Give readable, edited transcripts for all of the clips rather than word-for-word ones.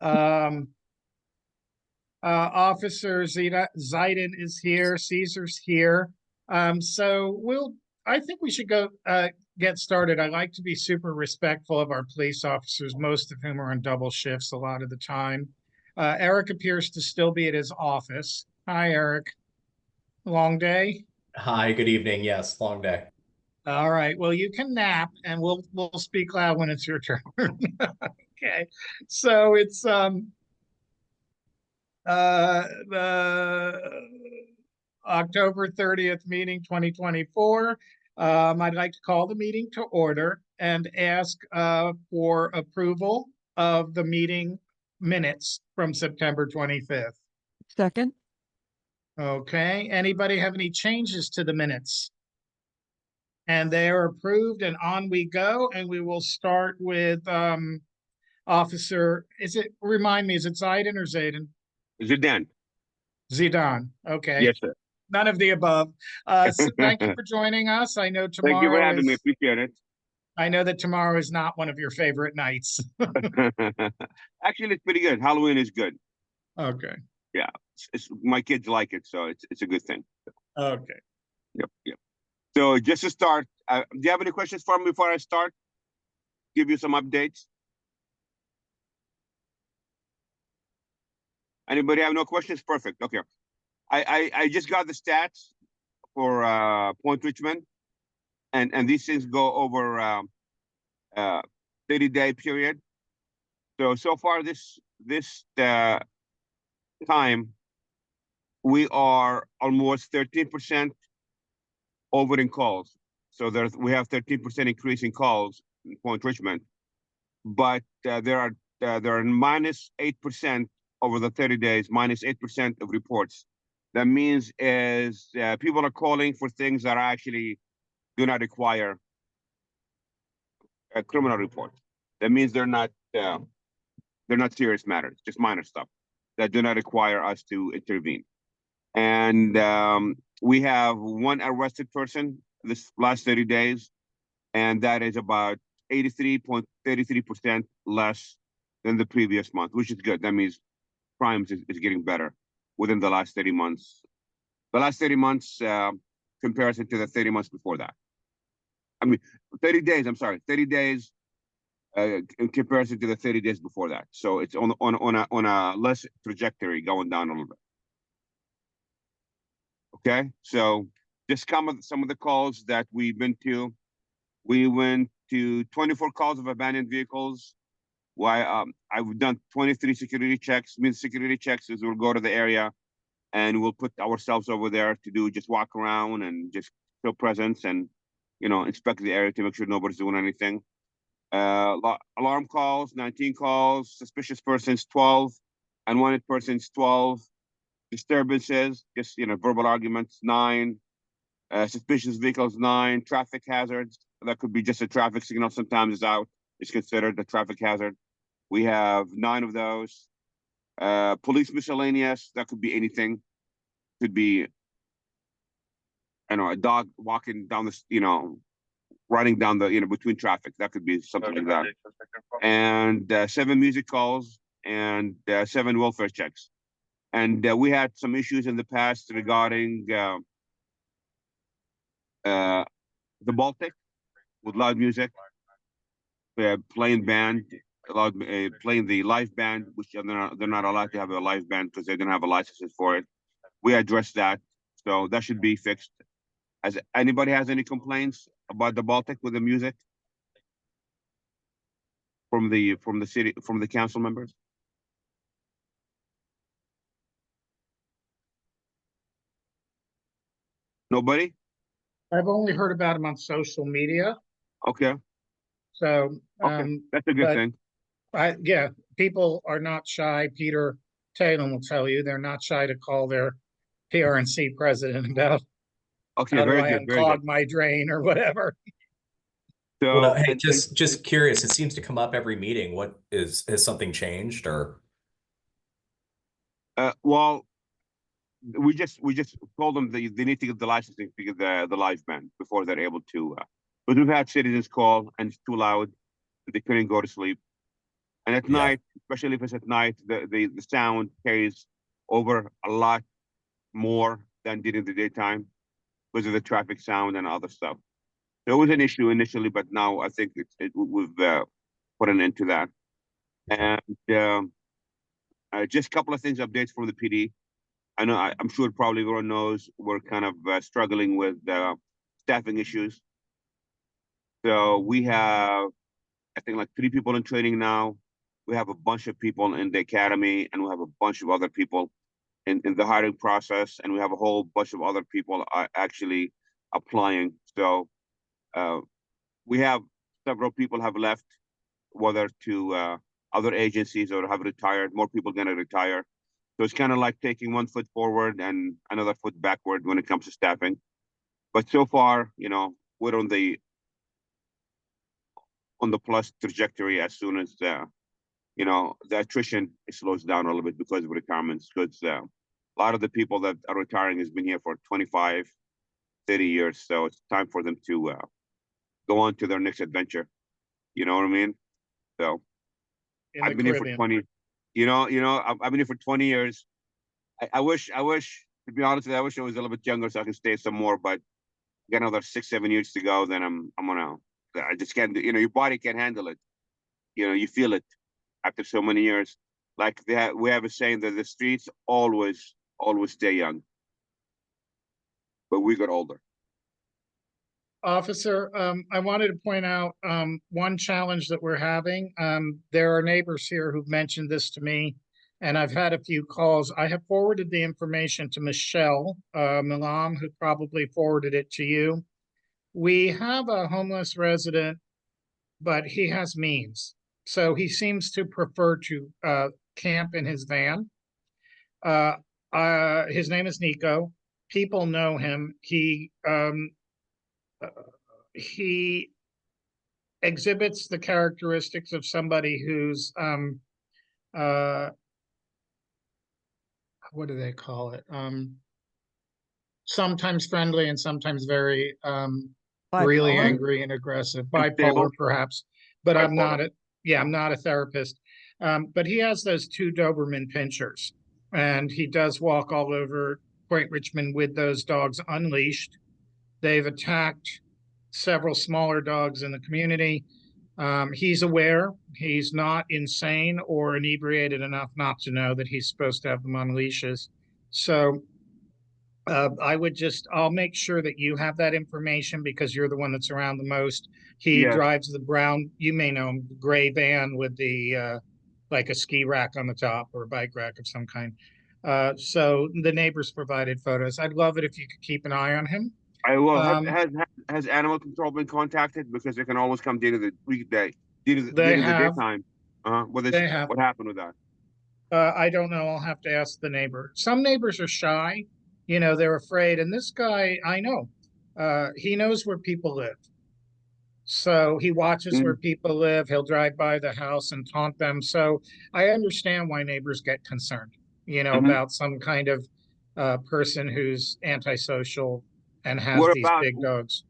Um, Officer Zidon is here. Caesar's here. So I think we should go get started. I like to be super respectful of our police officers, most of whom are on double shifts a lot of the time. Eric appears to still be at his office. Hi, Eric. Long day? Hi, good evening. Yes, long day. All right. Well, you can nap and we'll speak loud when it's your turn. Okay. So it's the October 30th meeting 2024. I'd like to call the meeting to order and ask for approval of the meeting minutes from September 25th. Second. Okay. Anybody have any changes to the minutes? And they are approved, and on we go. And we will start with Officer, remind me, is it Zidon or Zayden? Zidane. Zidane. Okay. Yes, sir. None of the above. So thank you for joining us. I know Thank you for tomorrow having me. Appreciate it. I know that tomorrow is not one of your favorite nights. Actually, it's pretty good. Halloween is good. Okay. Yeah, my kids like it, so it's a good thing. Okay. Yep. So just to start, do you have any questions for me before I start? Give you some updates. Anybody have no questions? Perfect. Okay. I just got the stats for Point Richmond, and these things go over 30-day period. So far this time, we are almost 13% over in calls. So we have 13% increase in calls in Point Richmond, but there are -8% over the 30 days, -8% of reports. That means is people are calling for things that actually do not require a criminal report. That means they're not serious matters, just minor stuff that do not require us to intervene. And we have one arrested person this last 30 days, and that is about 83.33% less than the previous month, which is good. That means crimes is getting better within the last 30 months. The last 30 months comparison to the 30 months before that. I mean, 30 days, I'm sorry, 30 days in comparison to the 30 days before that. So it's on a less trajectory going down a little bit. Okay, so just some of the calls that we've been to. We went to 24 calls of abandoned vehicles. Why? I've done 23 security checks. Means security checks is we'll go to the area and we'll put ourselves over there to do just walk around and just show presence and inspect the area to make sure nobody's doing anything. Alarm calls, 19 calls, suspicious persons, 12, unwanted persons, 12, disturbances, just verbal arguments, 9, suspicious vehicles, 9, traffic hazards. That could be just a traffic signal. Sometimes it's out. It's considered a traffic hazard. We have 9 of those. Police miscellaneous. That could be anything. Could be, a dog walking down the, running down the, between traffic. That could be something like that. And 7 music calls and 7 welfare checks. And we had some issues in the past regarding the Baltic with loud music, playing band, playing the live band, which they're not allowed to have a live band because they don't have a license for it. We addressed that, so that should be fixed. Has anybody has any complaints about the Baltic with the music from the city, from the council members? Nobody? I've only heard about them on social media. Okay. So That's a good thing. Yeah, people are not shy. Peter Tatum will tell you they're not shy to call their PRNC president about how do I unclog my drain or whatever. So, well, hey, just curious. It seems to come up every meeting. Has something changed or? Well, we just told them they need to get the licensing to get the live band before they're able to. But we've had citizens call and it's too loud. They couldn't go to sleep. And at Yeah. night, especially if it's at night, the sound carries over a lot more than did in the daytime because of the traffic sound and other stuff. So it was an issue initially, but now I think we've put an end to that. And just a couple of things, updates from the PD. I know I'm sure probably everyone knows we're kind of struggling with staffing issues. So we have, I think, like 3 people in training now. We have a bunch of people in the academy, and we have a bunch of other people in the hiring process, and we have a whole bunch of other people actually applying. So we have several people have left, whether to other agencies or have retired. More people going to retire. So it's kind of like taking 1 foot forward and another foot backward when it comes to staffing. But so far, we're on the plus trajectory. As soon as the attrition slows down a little bit because of retirements, because a lot of the people that are retiring has been here for 25, 30 years. So it's time for them to go on to their next adventure. You know what I mean? So I've been here for 20. I've been here for 20 years. I wish, to be honest with you, I wish I was a little bit younger so I can stay some more, but I got another 6, 7 years to go. Then I just can't, your body can't handle it. You feel it after so many years. Like we have a saying that the streets always stay young, but we got older. Officer, I wanted to point out one challenge that we're having. There are neighbors here who've mentioned this to me, and I've had a few calls. I have forwarded the information to Michelle Milam, who probably forwarded it to you. We have a homeless resident, but he has means. So he seems to prefer to camp in his van. His name is Nico. People know him. He exhibits the characteristics of somebody who's what do they call it? Sometimes friendly and sometimes very really Bipolar? angry and aggressive. Unstable. Bipolar, perhaps, but I'm not Bipolar. I'm not a therapist. But he has those 2 Doberman pinschers, and he does walk all over Point Richmond with those dogs unleashed. They've attacked several smaller dogs in the community. He's aware he's not insane or inebriated enough not to know that he's supposed to have them on leashes. So I'll make sure that you have that information because you're the one that's around the most. He Yes. drives the brown, you may know him, gray van with the like a ski rack on the top or a bike rack of some kind. So the neighbors provided photos. I'd love it if you could keep an eye on him. I will. Has animal control been contacted? Because they can always come during the weekday, during the daytime. What happened with that? I don't know. I'll have to ask the neighbor. Some neighbors are shy. They're afraid. And this guy, I know, he knows where people live. So he watches where people live. He'll drive by the house and taunt them. So I understand why neighbors get concerned, about some kind of person who's antisocial and has these big dogs.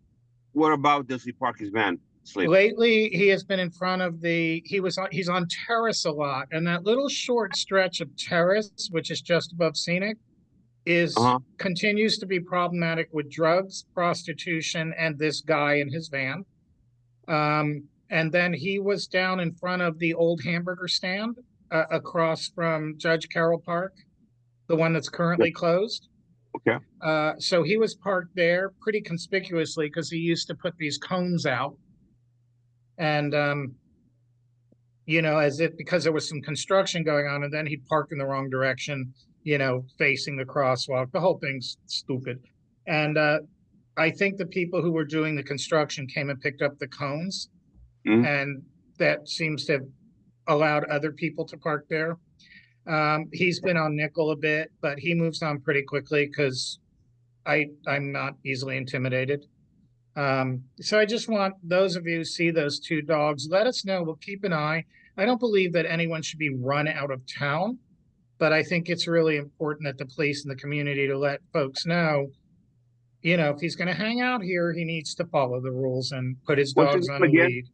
What about does he park his van? Lately, he has been in front of he's on Terrace a lot, and that little short stretch of Terrace, which is just above Scenic, continues to be problematic with drugs, prostitution, and this guy in his van. And then he was down in front of the old hamburger stand across from Judge Carroll Park, the one that's currently closed. Okay. So he was parked there pretty conspicuously because he used to put these cones out. And, as if because there was some construction going on, and then he'd park in the wrong direction, facing the crosswalk. The whole thing's stupid. And I think the people who were doing the construction came and picked up the cones, and that seems to have allowed other people to park there. He's been on nickel a bit, but he moves on pretty quickly because I'm not easily intimidated. So I just want those of you who see those 2 dogs, let us know. We'll keep an eye. I don't believe that anyone should be run out of town, but I think it's really important that the police and the community to let folks know, if he's going to hang out here, he needs to follow the rules and put his dogs on a lead.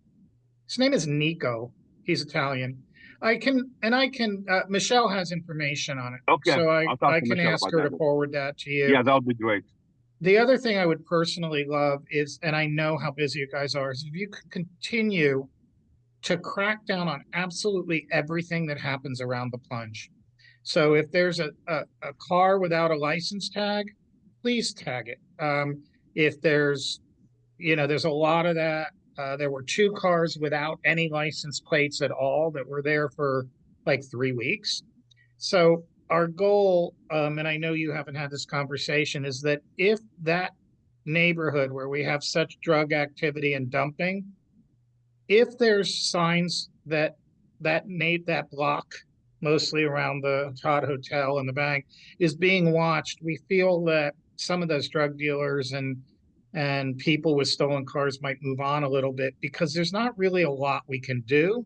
His name is Nico. He's Italian. I can, Michelle has information on it. Okay, So I'll talk I to can Michelle ask about her that to then. forward that to you. Yeah, that would be great. The other thing I would personally love is, and I know how busy you guys are, is if you could continue to crack down on absolutely everything that happens around the plunge. So if there's a car without a license tag, please tag it. If there's, there's a lot of that. There were 2 cars without any license plates at all that were there for like 3 weeks. So our goal, and I know you haven't had this conversation, is that if that neighborhood where we have such drug activity and dumping, if there's signs that that block, mostly around the Todd Hotel and the bank, is being watched, we feel that some of those drug dealers and people with stolen cars might move on a little bit because there's not really a lot we can do.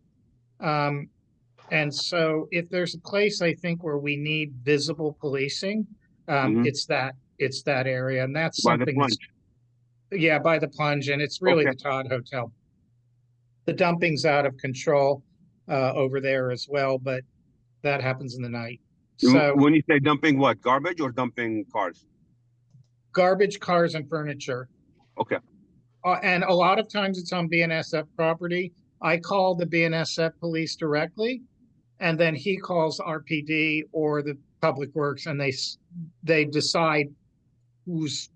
And so if there's a place I think where we need visible policing, Mhm. it's that area. And that's By the something that's, plunge. yeah, by the plunge, and it's really Okay. the Todd Hotel. The dumping's out of control over there as well, but that happens in the night. So When you say dumping, what, garbage or dumping cars? garbage, cars, and furniture. Okay. And a lot of times it's on BNSF property. I call the BNSF police directly, and then he calls RPD or the Public Works, and they decide whose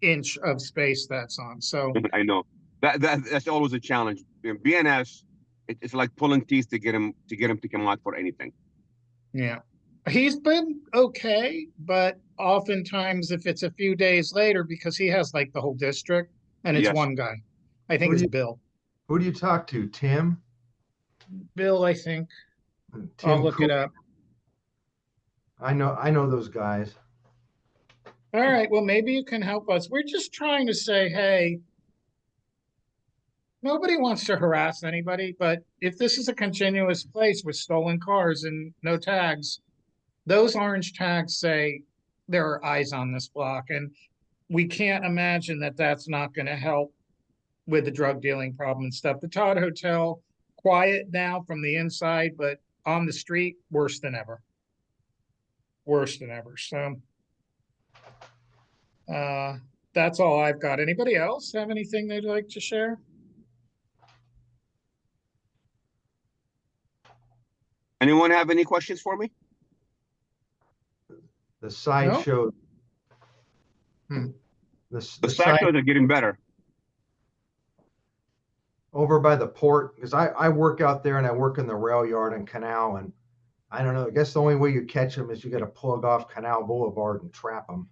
inch of space that's on. So I know that's always a challenge. In BNS, it's like pulling teeth to get him to come out for anything. yeah, he's been okay, but oftentimes if it's a few days later, because he has like the whole district, and it's Yes. one guy. I think it's Bill. Who do you talk to? Tim? Bill, I think. Tim I'll look it Cook? up. I know those guys. All right, well, maybe you can help us. We're just trying to say, hey, nobody wants to harass anybody, but if this is a continuous place with stolen cars and no tags, those orange tags say there are eyes on this block, and we can't imagine that that's not going to help with the drug dealing problem and stuff. The Todd Hotel, quiet now from the inside, but on the street, worse than ever. Worse than ever. So that's all I've got. Anybody else have anything they'd like to share? Anyone have any questions for me? The sideshow. Hmm. The sideshows are getting better. Over by the port, because I work out there and I work in the rail yard and canal, and I don't know, I guess the only way you catch them is you got to plug off Canal Boulevard and trap them.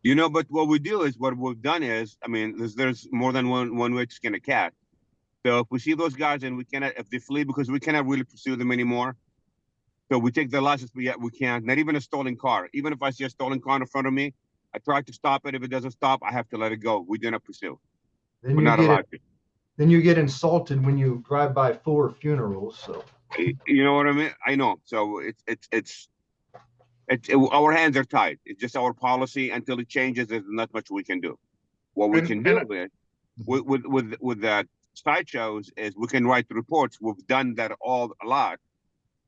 But what we've done is, I mean, there's more than one way to skin a cat. So if we see those guys and if they flee because we cannot really pursue them anymore, so we take their license, but yet we can't. Not even a stolen car. Even if I see a stolen car in front of me, I try to stop it. If it doesn't stop, I have to let it go. We do not pursue. We're not allowed to. Then you get insulted when you drive by Fuller funerals. So you know what I mean? I know. So our hands are tied. It's just our policy. Until it changes, there's not much we can do. What we can do with that sideshows is we can write reports. We've done that a lot,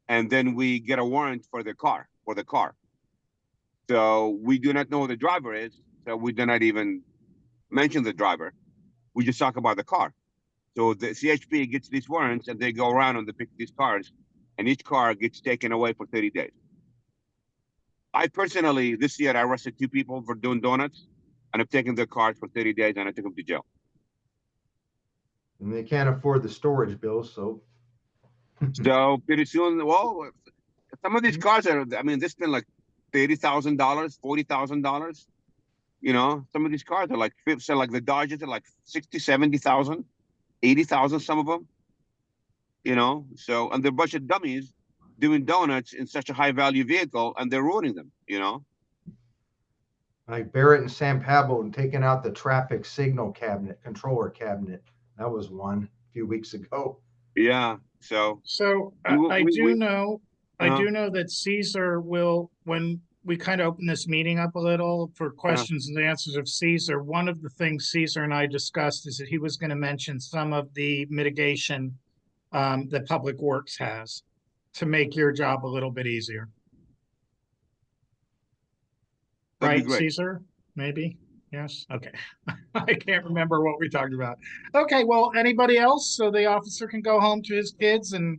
and then we get a warrant for the car. So we do not know who the driver is. So we do not even mention the driver. We just talk about the car. So the CHP gets these warrants and they go around and they pick these cars, and each car gets taken away for 30 days. I personally, this year, I arrested 2 people for doing donuts, and I've taken their cars for 30 days and I took them to jail. And they can't afford the storage bills, so. So pretty soon, well, some of these cars they spend like $30,000, $40,000. Some of these cars are like, so like the Dodges are like 60, 70,000, 80,000, some of them. So, and they're a bunch of dummies doing donuts in such a high value vehicle, and they're ruining them, Like Barrett and San Pablo and taking out the traffic signal controller cabinet. That was one a few weeks ago. Yeah. So I do know that Caesar will, when we kind of open this meeting up a little for questions and answers of Caesar, one of the things Caesar and I discussed is that he was going to mention some of the mitigation that Public Works has. to make your job a little bit easier. That'd be Right, great. Caesar? Maybe? Yes? Okay. I can't remember what we talked about. Okay, well, anybody else? So the officer can go home to his kids and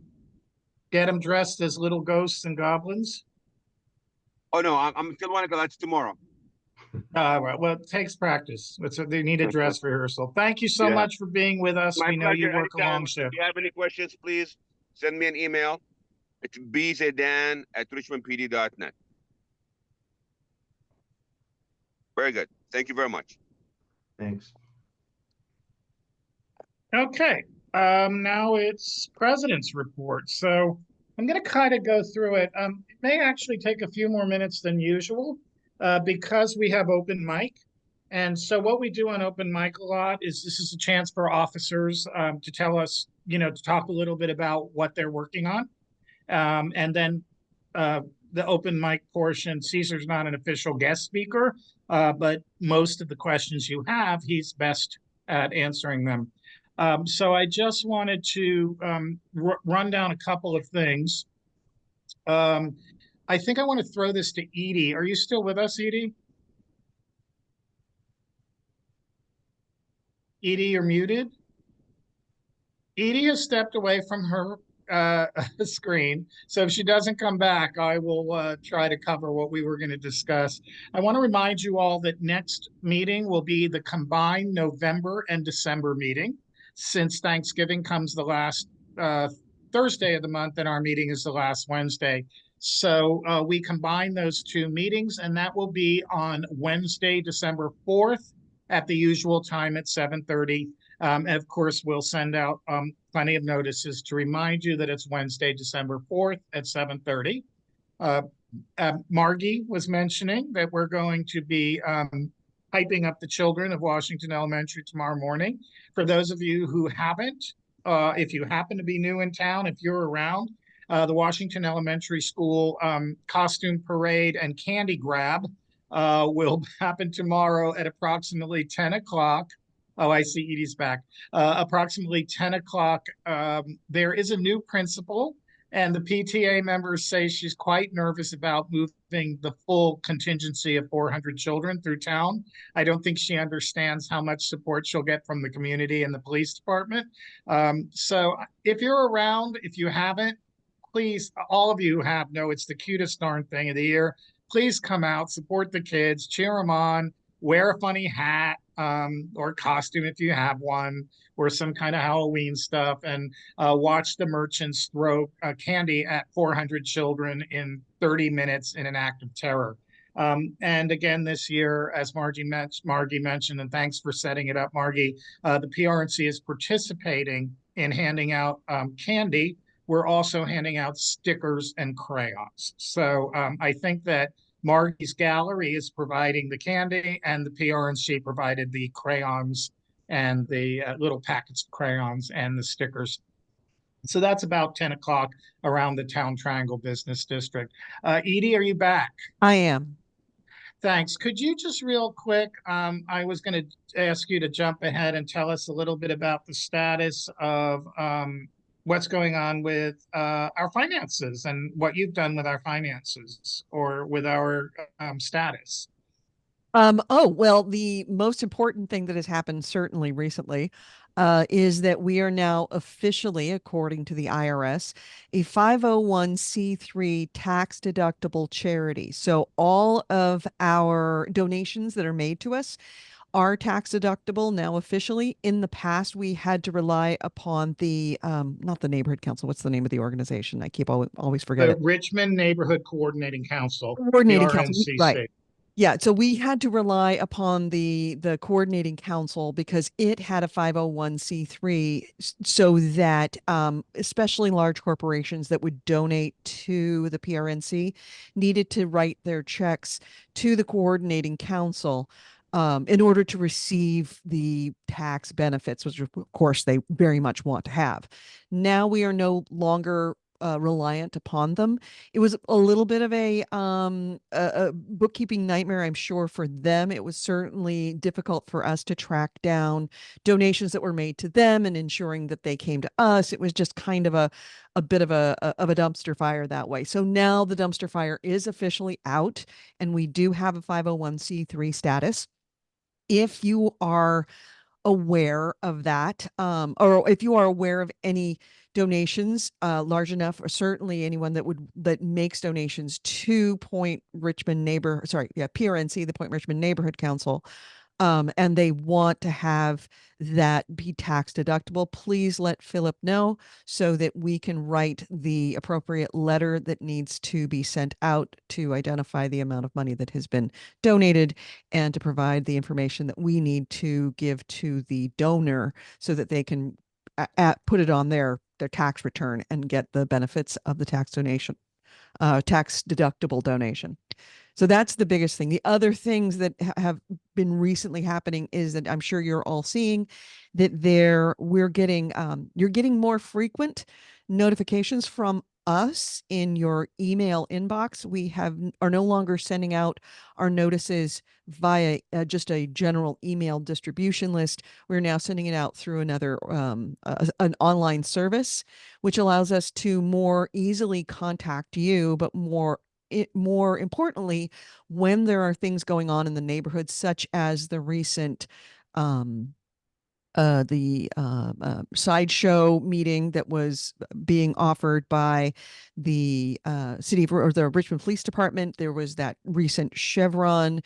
get them dressed as little ghosts and goblins? Oh, no, I'm still want to go. That's tomorrow. Well, it takes practice. They need a dress rehearsal. Thank you so Yeah. much for being with us. My We know you pleasure. work a Anytime. long If shift. you have any questions, please send me an email. It's bzadan@richmondpd.net. Very good. Thank you very much. Thanks. Okay, now it's president's report. So I'm going to kind of go through it. It may actually take a few more minutes than usual because we have open mic. And so what we do on open mic a lot is this is a chance for officers to tell us, to talk a little bit about what they're working on. And then the open mic portion, Caesar's not an official guest speaker, but most of the questions you have, he's best at answering them. So I just wanted to run down a couple of things. I think I want to throw this to Edie. Are you still with us, Edie? Edie, you're muted. Edie has stepped away from her screen. So if she doesn't come back, I will try to cover what we were going to discuss. I want to remind you all that next meeting will be the combined November and December meeting. Since Thanksgiving comes the last Thursday of the month and our meeting is the last Wednesday. So we combine those two meetings, and that will be on Wednesday, December 4th at the usual time at 7:30. And of course, we'll send out plenty of notices to remind you that it's Wednesday, December 4th at 7:30. Margie was mentioning that we're going to be hyping up the children of Washington Elementary tomorrow morning. For those of you who haven't, if you happen to be new in town, if you're around, the Washington Elementary School costume parade and candy grab will happen tomorrow at approximately 10 o'clock. Oh, I see Edie's back. Approximately 10 o'clock. There is a new principal, and the PTA members say she's quite nervous about moving the full contingency of 400 children through town. I don't think she understands how much support she'll get from the community and the police department. So if you're around, if you haven't, please, all of you have, no, it's the cutest darn thing of the year. Please come out, support the kids, cheer them on, wear a funny hat or costume if you have one, or some kind of Halloween stuff, and watch the merchants throw candy at 400 children in 30 minutes in an act of terror. And again, this year, as Margie mentioned, and thanks for setting it up, Margie, the PRNC is participating in handing out candy. We're also handing out stickers and crayons. So I think that Margie's gallery is providing the candy, and the PRNC provided the crayons and the little packets of crayons and the stickers. So that's about 10 o'clock around the Town Triangle Business District. Edie, are you back? I am. Thanks. Could you just real quick, I was going to ask you to jump ahead and tell us a little bit about the status of what's going on with our finances and what you've done with our finances or with our status. Oh, well, the most important thing that has happened certainly recently is that we are now officially, according to the IRS, a 501c3 tax deductible charity. So all of our donations that are made to us are tax deductible now officially. In the past, we had to rely upon the, not the neighborhood council. What's the name of the organization? I keep always forget The it. Richmond Neighborhood Coordinating Council, Coordinating Council, PRNCC. right. Yeah, so we had to rely upon the coordinating council because it had a 501c3 so that especially large corporations that would donate to the PRNC needed to write their checks to the coordinating council in order to receive the tax benefits, which of course they very much want to have. Now we are no longer reliant upon them. It was a little bit of a bookkeeping nightmare, I'm sure, for them. It was certainly difficult for us to track down donations that were made to them and ensuring that they came to us. It was just kind of a bit of a dumpster fire that way. So now the dumpster fire is officially out, and we do have a 501c3 status. If you are aware of that, or if you are aware of any donations large enough, or certainly anyone that makes donations to PRNC, the Point Richmond Neighborhood Council, and they want to have that be tax deductible, please let Philip know so that we can write the appropriate letter that needs to be sent out to identify the amount of money that has been donated and to provide the information that we need to give to the donor so that they can put it on their tax return and get the benefits of the tax deductible donation. So that's the biggest thing. The other things that have been recently happening is that I'm sure you're all seeing that you're getting more frequent notifications from us in your email inbox. We are no longer sending out our notices via just a general email distribution list. We're now sending it out through another an online service, which allows us to more easily contact you, but more importantly, when there are things going on in the neighborhood, such as the recent sideshow meeting that was being offered by the city or the Richmond Police Department. There was that recent Chevron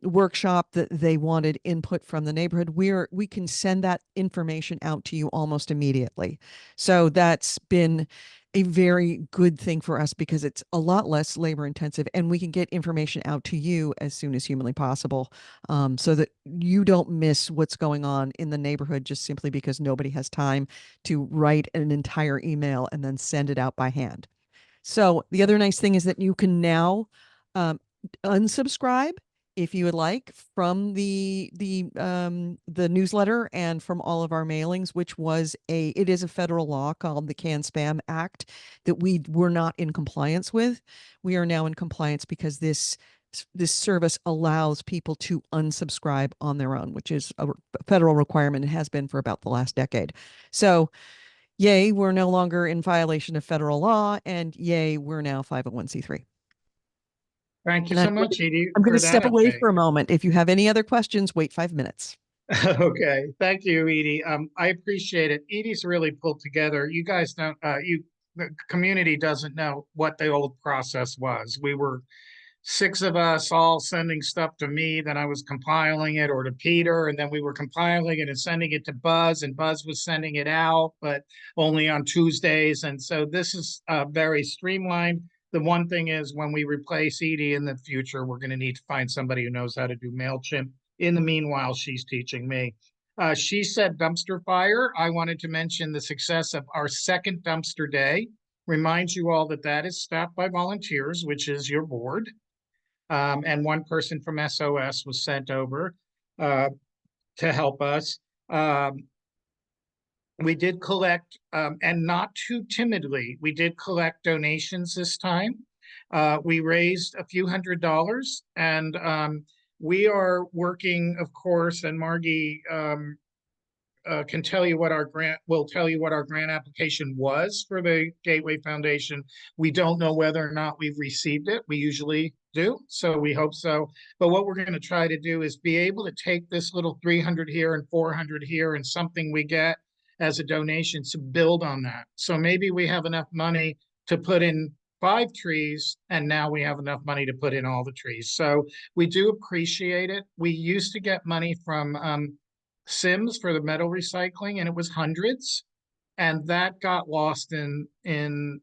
workshop that they wanted input from the neighborhood. We can send that information out to you almost immediately. So that's been a very good thing for us because it's a lot less labor intensive, and we can get information out to you as soon as humanly possible, so that you don't miss what's going on in the neighborhood just simply because nobody has time to write an entire email and then send it out by hand. So the other nice thing is that you can now unsubscribe if you would like from the newsletter and from all of our mailings, which it is a federal law called the Can-Spam Act that we were not in compliance with. We are now in compliance because this service allows people to unsubscribe on their own, which is a federal requirement and has been for about the last decade. So yay, we're no longer in violation of federal law, and yay, we're now 501c3. Thank you so much, Edie. I'm going to step away update. for a moment. If you have any other questions, wait 5 minutes. Okay, thank you, Edie. I appreciate it. Edie's really pulled together. You guys don't, the community doesn't know what the old process was. We were 6 of us all sending stuff to me, then I was compiling it, or to Peter, and then we were compiling it and sending it to Buzz, and Buzz was sending it out, but only on Tuesdays. And so this is very streamlined. The one thing is, when we replace Edie in the future, we're going to need to find somebody who knows how to do MailChimp. In the meanwhile, she's teaching me. She said dumpster fire. I wanted to mention the success of our second dumpster day. Remind you all that that is staffed by volunteers, which is your board. And one person from SOS was sent over to help us. We did collect, and not too timidly, we did collect donations this time. We raised a few $100s, and we are working, of course, and Margie can tell you what our grant application was for the Gateway Foundation. We don't know whether or not we've received it. We usually do, so we hope so. But what we're going to try to do is be able to take this little 300 here and 400 here and something we get as a donation to build on that. So maybe we have enough money to put in 5 trees, and now we have enough money to put in all the trees. So we do appreciate it. We used to get money from Sims for the metal recycling, and it was hundreds, and that got lost in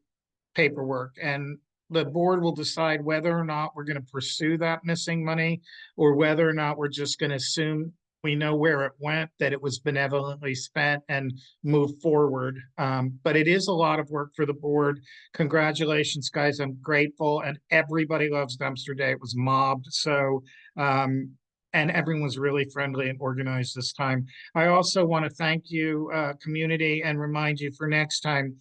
paperwork. And the board will decide whether or not we're going to pursue that missing money, or whether or not we're just going to assume we know where it went, that it was benevolently spent, and move forward. But it is a lot of work for the board. Congratulations, guys. I'm grateful. And everybody loves Dumpster Day. It was mobbed. So, and everyone was really friendly and organized this time. I also want to thank you, community, and remind you for next time,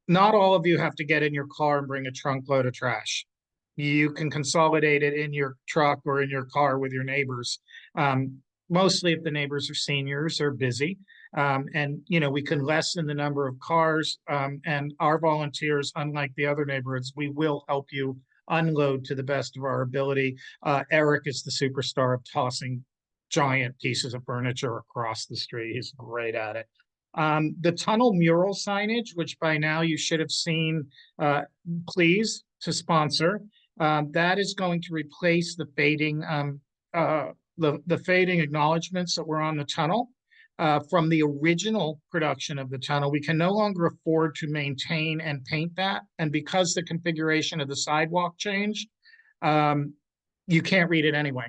not all of you have to get in your car and bring a trunk load of trash. You can consolidate it in your truck or in your car with your neighbors. Mostly if the neighbors are seniors or busy. And, you know, we can lessen the number of cars, and our volunteers, unlike the other neighborhoods, we will help you unload to the best of our ability. Eric is the superstar of tossing giant pieces of furniture across the street. He's great at it. The tunnel mural signage, which by now you should have seen, please to sponsor, that is going to replace the fading the fading acknowledgements that were on the tunnel. From the original production of the tunnel, we can no longer afford to maintain and paint that. And because the configuration of the sidewalk changed, you can't read it anyway.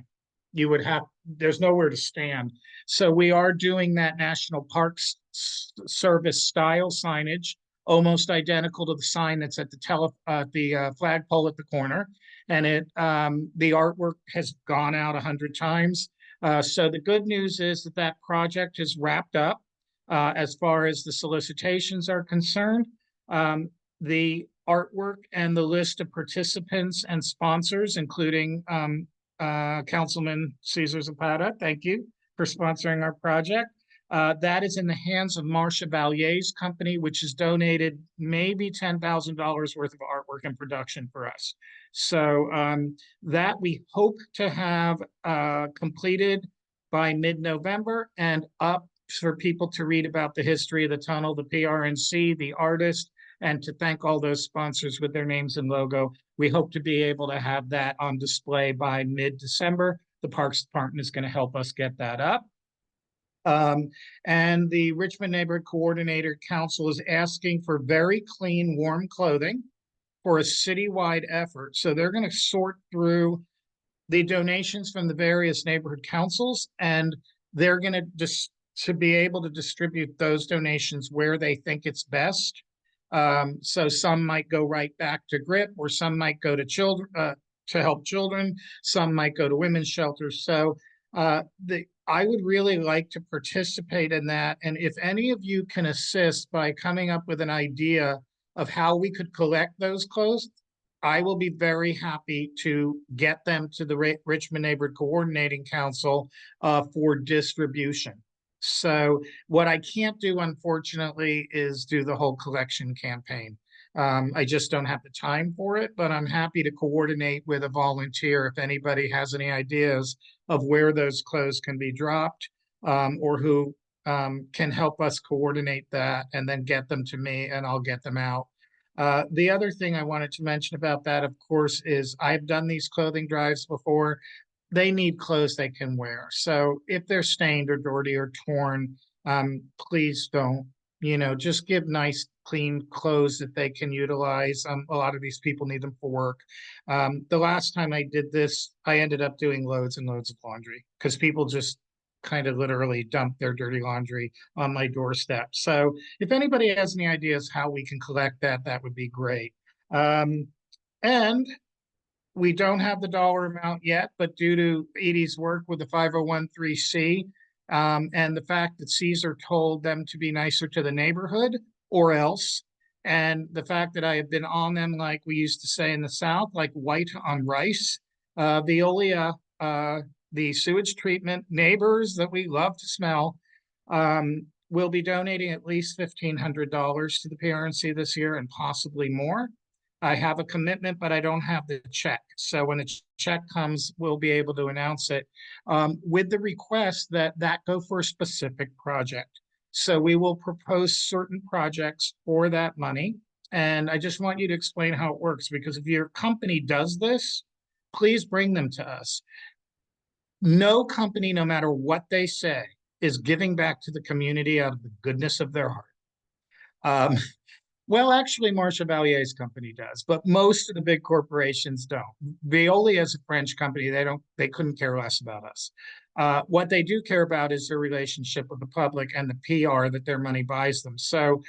You would have, there's nowhere to stand. So we are doing that National Parks Service style signage, almost identical to the sign that's at the flagpole at the corner. And the artwork has gone out 100 times. So the good news is that that project is wrapped up as far as the solicitations are concerned. The artwork and the list of participants and sponsors, including Councilman Cesar Zapata, thank you for sponsoring our project. That is in the hands of Marcia Valier's company, which has donated maybe $10,000 worth of artwork and production for us. So that we hope to have completed by mid-November and up for people to read about the history of the tunnel, the PRNC, the artist, and to thank all those sponsors with their names and logo. We hope to be able to have that on display by mid-December. The Parks Department is going to help us get that up. And the Richmond Neighborhood Coordinator Council is asking for very clean, warm clothing for a citywide effort. So they're going to sort through the donations from the various neighborhood councils, and they're going to just to be able to distribute those donations where they think it's best. So some might go right back to GRIP, or some might go to children to help children. Some might go to women's shelters. So I would really like to participate in that. And if any of you can assist by coming up with an idea of how we could collect those clothes, I will be very happy to get them to the Richmond Neighborhood Coordinating Council for distribution. So what I can't do, unfortunately, is do the whole collection campaign. I just don't have the time for it, but I'm happy to coordinate with a volunteer if anybody has any ideas of where those clothes can be dropped, or who can help us coordinate that and then get them to me, and I'll get them out. The other thing I wanted to mention about that, of course, is I've done these clothing drives before. They need clothes they can wear. So if they're stained or dirty or torn, please don't, just give nice, clean clothes that they can utilize. A lot of these people need them for work. The last time I did this, I ended up doing loads and loads of laundry because people just kind of literally dump their dirty laundry on my doorstep. So if anybody has any ideas how we can collect that, that would be great. And we don't have the dollar amount yet, but due to Edie's work with the 501(c), and the fact that Cesar told them to be nicer to the neighborhood or else, and the fact that I have been on them, like we used to say in the South, like white on rice, Veolia, the sewage treatment neighbors that we love to smell, will be donating at least $1,500 to the PRNC this year and possibly more. I have a commitment, but I don't have the check. So when the check comes, we'll be able to announce it with the request that go for a specific project. So we will propose certain projects for that money. And I just want you to explain how it works, because if your company does this, please bring them to us. No company, no matter what they say, is giving back to the community out of the goodness of their heart. Well, actually, Marcia Valier's company does, but most of the big corporations don't. Veolia is a French company. They couldn't care less about us. What they do care about is their relationship with the public and the PR that their money buys them. So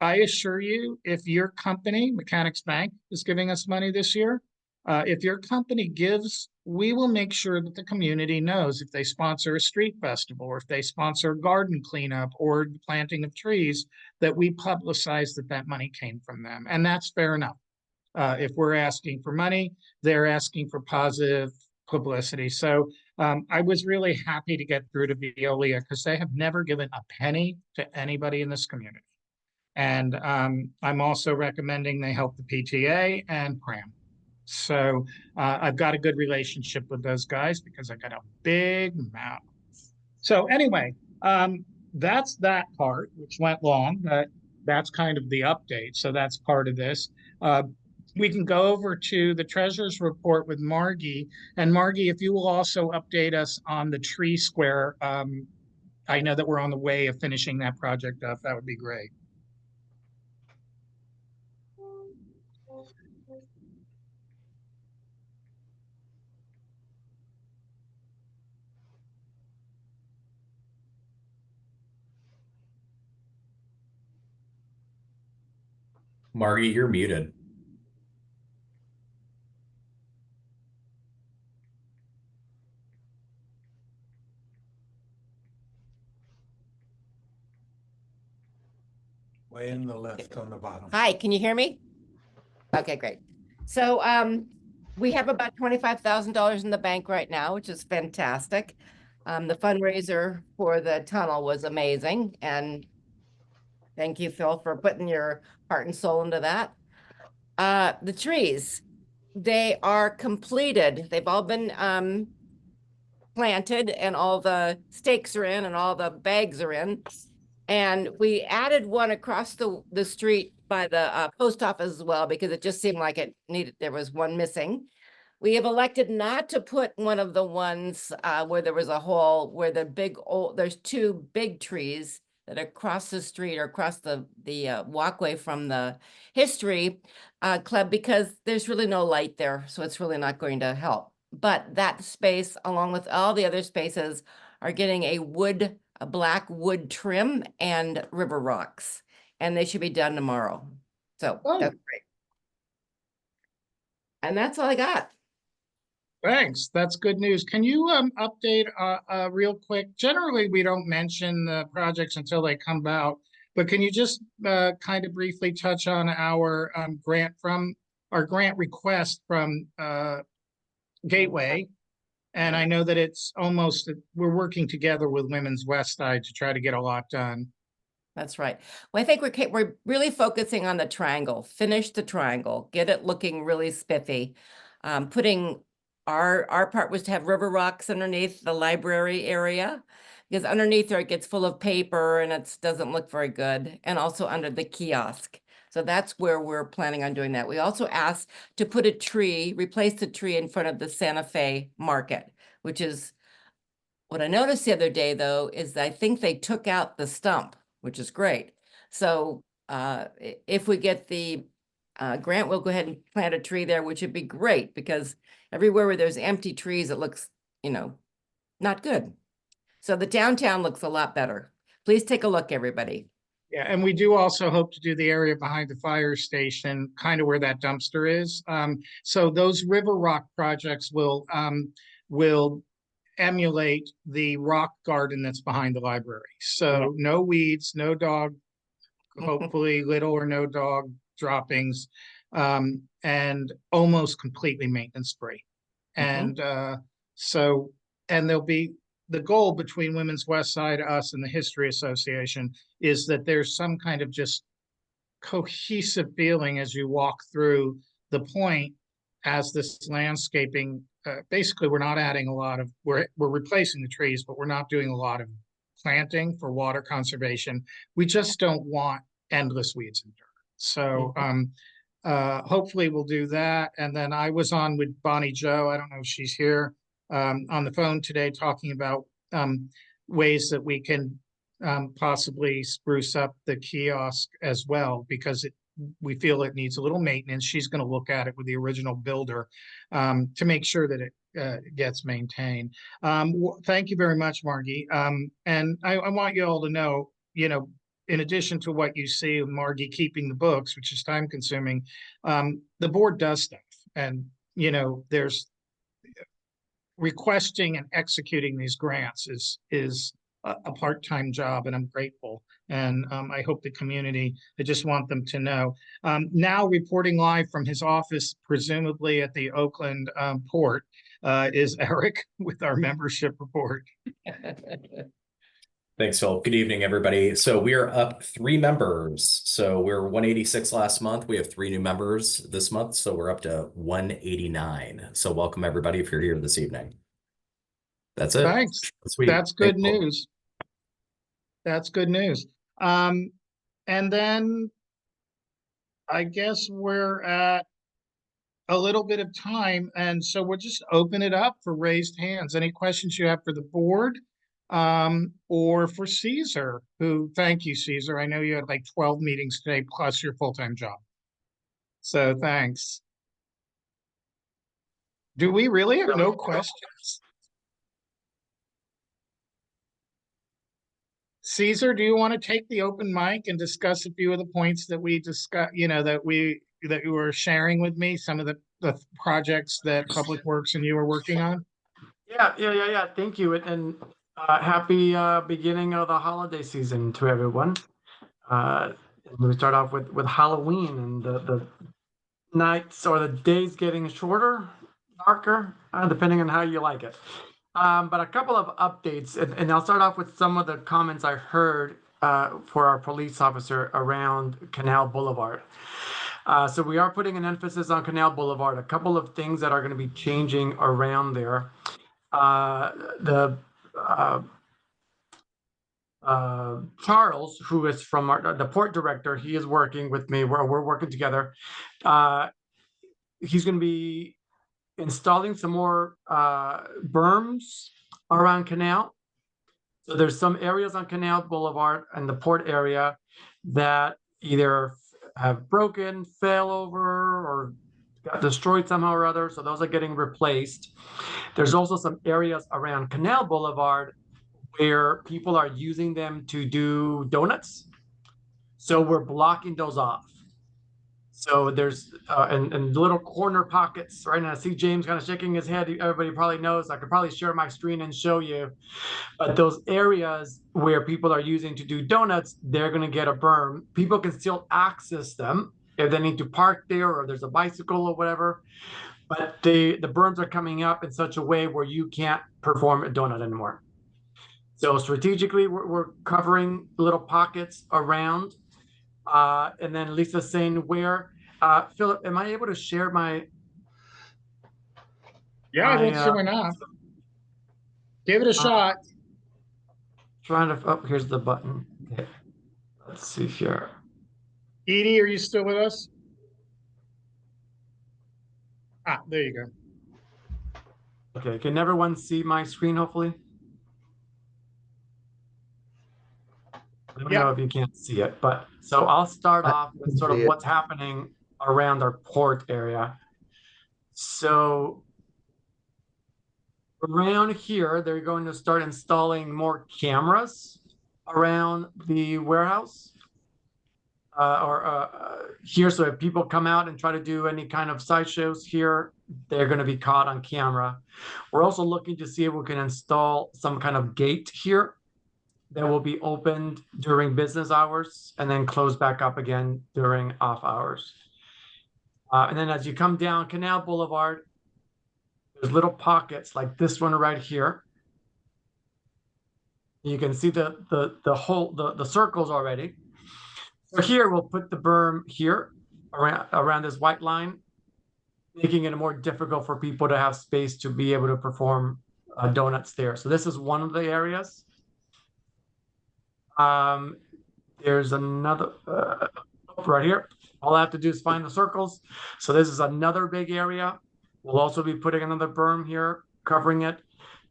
I assure you, if your company, Mechanics Bank, is giving us money this year, If your company gives, we will make sure that the community knows if they sponsor a street festival or if they sponsor a garden cleanup or the planting of trees, that we publicize that that money came from them. And that's fair enough. If we're asking for money, they're asking for positive publicity. So I was really happy to get through to Veolia because they have never given a penny to anybody in this community. And I'm also recommending they help the PTA and PRAM. So I've got a good relationship with those guys because I got a big mouth. So anyway, that's that part, which went long. That's kind of the update. So that's part of this. We can go over to the treasurer's report with Margie. And Margie, if you will also update us on the tree square. I know that we're on the way of finishing that project up. That would be great. Margie, you're muted. Way in the left on the bottom. Hi, can you hear me? Okay, great. So we have about $25,000 in the bank right now, which is fantastic. The fundraiser for the tunnel was amazing. And thank you, Phil, for putting your heart and soul into that. The trees, they are completed. They've all been planted and all the stakes are in and all the bags are in. And we added one across the street by the post office as well, because it just seemed like there was one missing. We have elected not to put one of the ones where there was a hole where there's two big trees that are across the street or across the walkway from the history club, because there's really no light there. So it's really not going to help. But that space, along with all the other spaces, are getting a black wood trim and river rocks, and they should be done tomorrow. So that's great. And that's all I got. Thanks. That's good news. Can you update real quick? Generally, we don't mention the projects until they come out, but can you just kind of briefly touch on our grant request from Gateway? And I know that it's we're working together with Women's West Side to try to get a lot done. That's right. Well, I think we're really focusing on the triangle, finish the triangle, get it looking really spiffy. Putting our part was to have river rocks underneath the library area, because underneath there it gets full of paper and it doesn't look very good, and also under the kiosk. So that's where we're planning on doing that. We also asked to put replace the tree in front of the Santa Fe market, which is what I noticed the other day, though, is I think they took out the stump, which is great. So if we get the grant, we'll go ahead and plant a tree there, which would be great, because everywhere where there's empty trees, it looks, not good. So the downtown looks a lot better. Please take a look, everybody. Yeah, and we do also hope to do the area behind the fire station, kind of where that dumpster is. So those river rock projects will emulate the rock garden that's behind the library. So no weeds, no dog, hopefully little or no dog droppings, and almost completely maintenance free. And there'll be the goal between Women's West Side, us, and the History Association is that there's some kind of just cohesive feeling as you walk through the point as this landscaping. Basically, we're not adding a lot of, we're replacing the trees, but we're not doing a lot of planting for water conservation. We just don't want endless weeds and dirt. So hopefully we'll do that. And then I was on with Bonnie Jo, I don't know if she's here, on the phone today, talking about ways that we can possibly spruce up the kiosk as well, because we feel it needs a little maintenance. She's going to look at it with the original builder to make sure that it gets maintained. Thank you very much, Margie. And I want you all to know, in addition to what you see of Margie keeping the books, which is time consuming, the board does stuff. And there's requesting and executing these grants is a part-time job, and I'm grateful. And I hope the community, I just want them to know. Now reporting live from his office, presumably at the Oakland port, is Eric with our membership report. Thanks, Phil. Good evening, everybody. So we are up 3 members. So we were 186 last month. We have 3 new members this month. So we're up to 189. So welcome, everybody, if you're here this evening. That's it. Thanks. Sweet. That's good Thanks, Phil. news. That's good news. And then I guess we're at a little bit of time. And so we'll just open it up for raised hands. Any questions you have for the board or for Caesar, who, thank you, Caesar. I know you had like 12 meetings today, plus your full-time job. So thanks. Do we really have no questions? Caesar, do you want to take the open mic and discuss a few of the points that we discussed, that you were sharing with me, some of the projects that Public Works and you are working on? Yeah. Thank you. And happy beginning of the holiday season to everyone. We start off with Halloween and the nights or the days getting shorter, darker, depending on how you like it. But a couple of updates, and I'll start off with some of the comments I heard for our police officer around Canal Boulevard. So we are putting an emphasis on Canal Boulevard. A couple of things that are going to be changing around there. Charles, who is from the port director, he is working with me. We're working together. He's going to be installing some more berms around Canal. So there's some areas on Canal Boulevard and the port area that either have broken, fell over, or got destroyed somehow or other. So those are getting replaced. There's also some areas around Canal Boulevard where people are using them to do donuts. So we're blocking those off. So there's and little corner pockets right now. I see James kind of shaking his head. Everybody probably knows. I could probably share my screen and show you. But those areas where people are using to do donuts, they're going to get a berm. People can still access them if they need to park there or there's a bicycle or whatever. But the berms are coming up in such a way where you can't perform a donut anymore. So strategically, we're covering little pockets around. And then Lisa's saying where. Philip, am I able to share my? Yeah, I don't see why not. Give it a shot. Trying to. Oh, here's the button. Okay. Let's see here. Edie, are you still with us? Ah, there you go. Okay. Can everyone see my screen? Hopefully. Let me know if you can't see it, but so I'll start off with sort of what's happening around our port area. So around here, they're going to start installing more cameras around the warehouse here. So if people come out and try to do any kind of sideshows here, they're going to be caught on camera. We're also looking to see if we can install some kind of gate here that will be opened during business hours and then closed back up again during off hours. And then as you come down Canal Boulevard, there's little pockets like this one right here. You can see the circles already. So here we'll put the berm here around this white line, making it more difficult for people to have space to be able to perform donuts there. So this is one of the areas. There's another right here. All I have to do is find the circles. So this is another big area. We'll also be putting another berm here, covering it.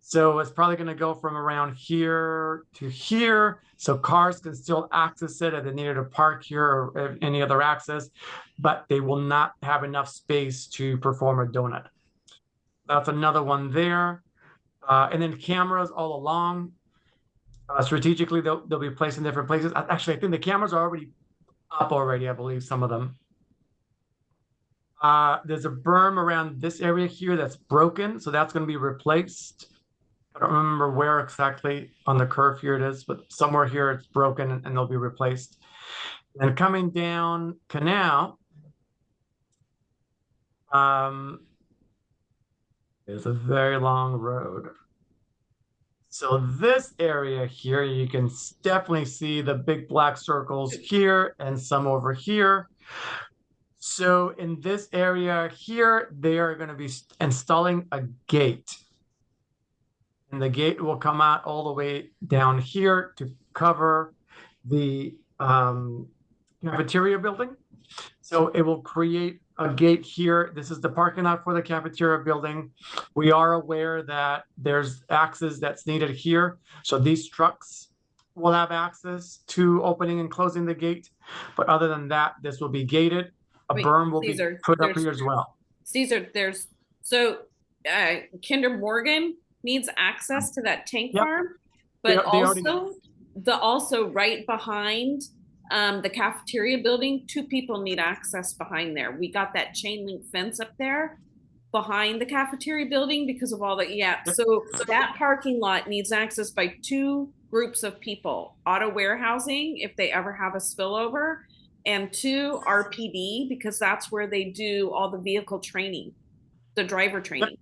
So it's probably going to go from around here to here. So cars can still access it if they needed to park here or any other access, but they will not have enough space to perform a donut. That's another one there. And then cameras all along. Strategically, they'll be placed in different places. Actually, I think the cameras are already up already, I believe, some of them. There's a berm around this area here that's broken, so that's going to be replaced. I don't remember where exactly on the curve here it is, but somewhere here it's broken and they'll be replaced. And coming down Canal, there's a very long road. So this area here, you can definitely see the big black circles here and some over here. So in this area here, they are going to be installing a gate. And the gate will come out all the way down here to cover the cafeteria building. So it will create a gate here. This is the parking lot for the cafeteria building. We are aware that there's access that's needed here. So these trucks will have access to opening and closing the gate. But other than that, this will be gated. A Wait, berm will Caesar, be put up there's- here as well. Caesar, Kinder Morgan needs access to that tank Yep. farm, They but already- also right behind the cafeteria building, 2 people need access behind there. We got that chain link fence up there behind the cafeteria building because of all that. Yeah, so that parking lot needs access by 2 groups of people: auto warehousing if they ever have a spillover, and 2 RPD because that's where they do all the vehicle training, the driver training.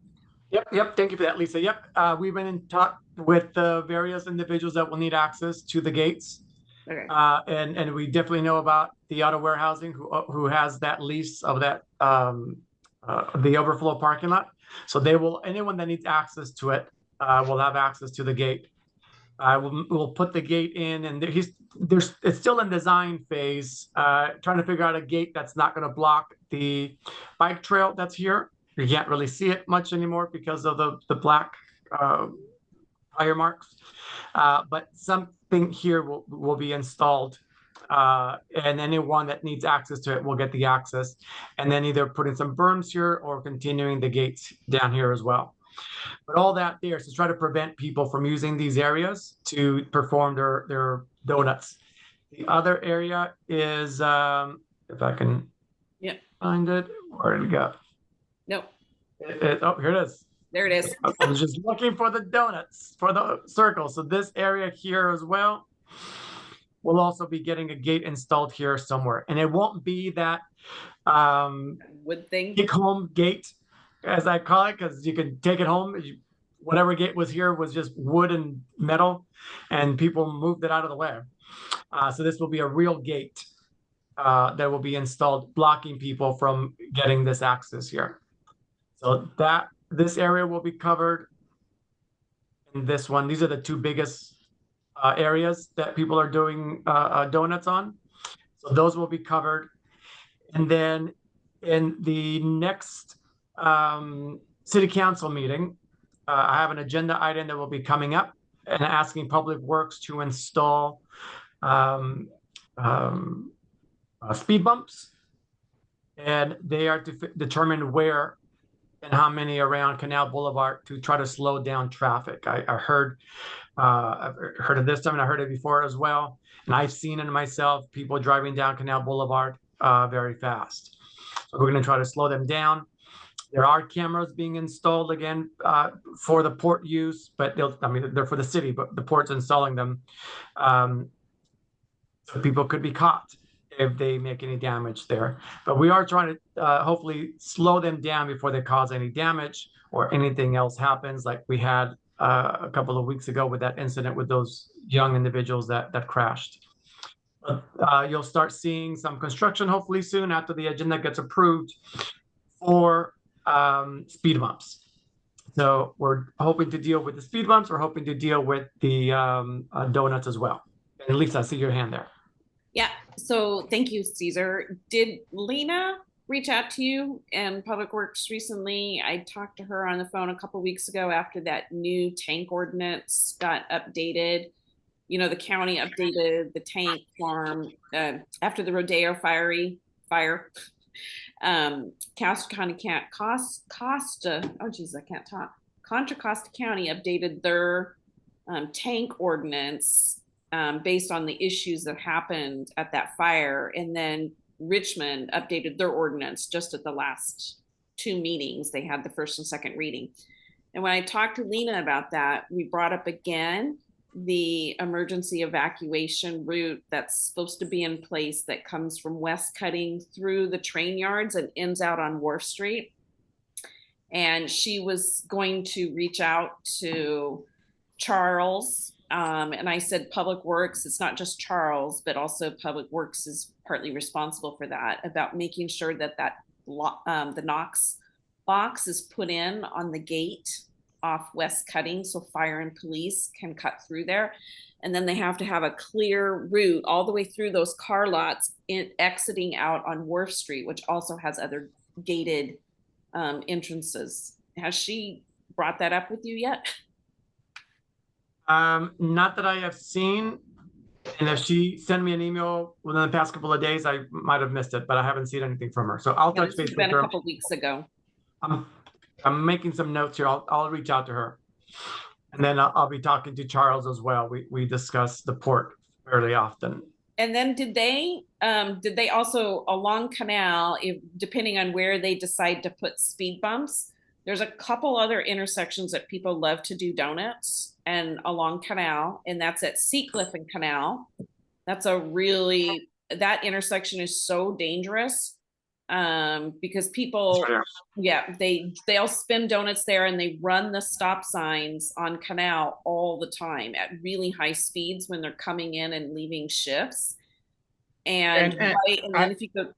Yep. Thank you for that, Lisa. Yep. We've been in talk with the various individuals that will need access to the gates. Okay. And we definitely know about the auto warehousing who has that lease of that the overflow parking lot. So anyone that needs access to it will have access to the gate. We'll put the gate in, and it's still in design phase, trying to figure out a gate that's not going to block the bike trail that's here. You can't really see it much anymore because of the black tire marks. But something here will be installed, and anyone that needs access to it will get the access, and then either putting some berms here or continuing the gates down here as well. But all that there is to try to prevent people from using these areas to perform their donuts. The other area is, if I can find it, where did it go? Nope. Oh, here it is. There it is. I was just looking for the donuts, for the circle. So this area here as well, we'll also be getting a gate installed here somewhere. And it won't be that Wood thing. take home gate, as I call it, because you can take it home. Whatever gate was here was just wood and metal, and people moved it out of the way. So this will be a real gate that will be installed, blocking people from getting this access here. So this area will be covered in this one. These are the 2 biggest areas that people are doing donuts on. So those will be covered. And then in the next city council meeting, I have an agenda item that will be coming up and asking Public Works to install speed bumps. And they are to determine where and how many around Canal Boulevard to try to slow down traffic. I've heard of this time, and I heard it before as well. And I've seen it myself, people driving down Canal Boulevard very fast. So we're going to try to slow them down. There are cameras being installed again for the port use, but they're for the city, but the port's installing them. So people could be caught if they make any damage there. But we are trying to hopefully slow them down before they cause any damage or anything else happens, like we had a couple of weeks ago with that incident with those young individuals that crashed. You'll start seeing some construction hopefully soon after the agenda gets approved for speed bumps. So we're hoping to deal with the speed bumps. We're hoping to deal with the donuts as well. And Lisa, I see your hand there. Yeah. So thank you, Caesar. Did Lena reach out to you and Public Works recently? I talked to her on the phone a couple weeks ago after that new tank ordinance got updated. You know, the county updated the tank farm after the Rodeo fire. Contra Costa County updated their tank ordinance based on the issues that happened at that fire. And then Richmond updated their ordinance just at the last 2 meetings. They had the first and second reading. And when I talked to Lena about that, we brought up again the emergency evacuation route that's supposed to be in place that comes from West Cutting through the train yards and ends out on Wharf Street. And she was going to reach out to Charles. And I said, Public Works, it's not just Charles, but also Public Works is partly responsible for that, about making sure that the Knox box is put in on the gate off West Cutting so fire and police can cut through there. And then they have to have a clear route all the way through those car lots exiting out on Wharf Street, which also has other gated entrances. Has she brought that up with you yet? Not that I have seen. And if she sent me an email within the past couple of days, I might have missed it, but I haven't seen anything from her. So I'll Yeah, touch this has base been with a her. couple weeks ago. I'm making some notes here. I'll reach out to her. And then I'll be talking to Charles as well. We discuss the port fairly often. And then did they also along Canal, if depending on where they decide to put speed bumps, there's a couple other intersections that people love to do donuts and along Canal, and that's at Seacliff and Canal. That's that intersection is so dangerous because people, they'll spin donuts there and they run the stop signs on Canal all the time at really high speeds when they're coming in and leaving shifts. And then if you go,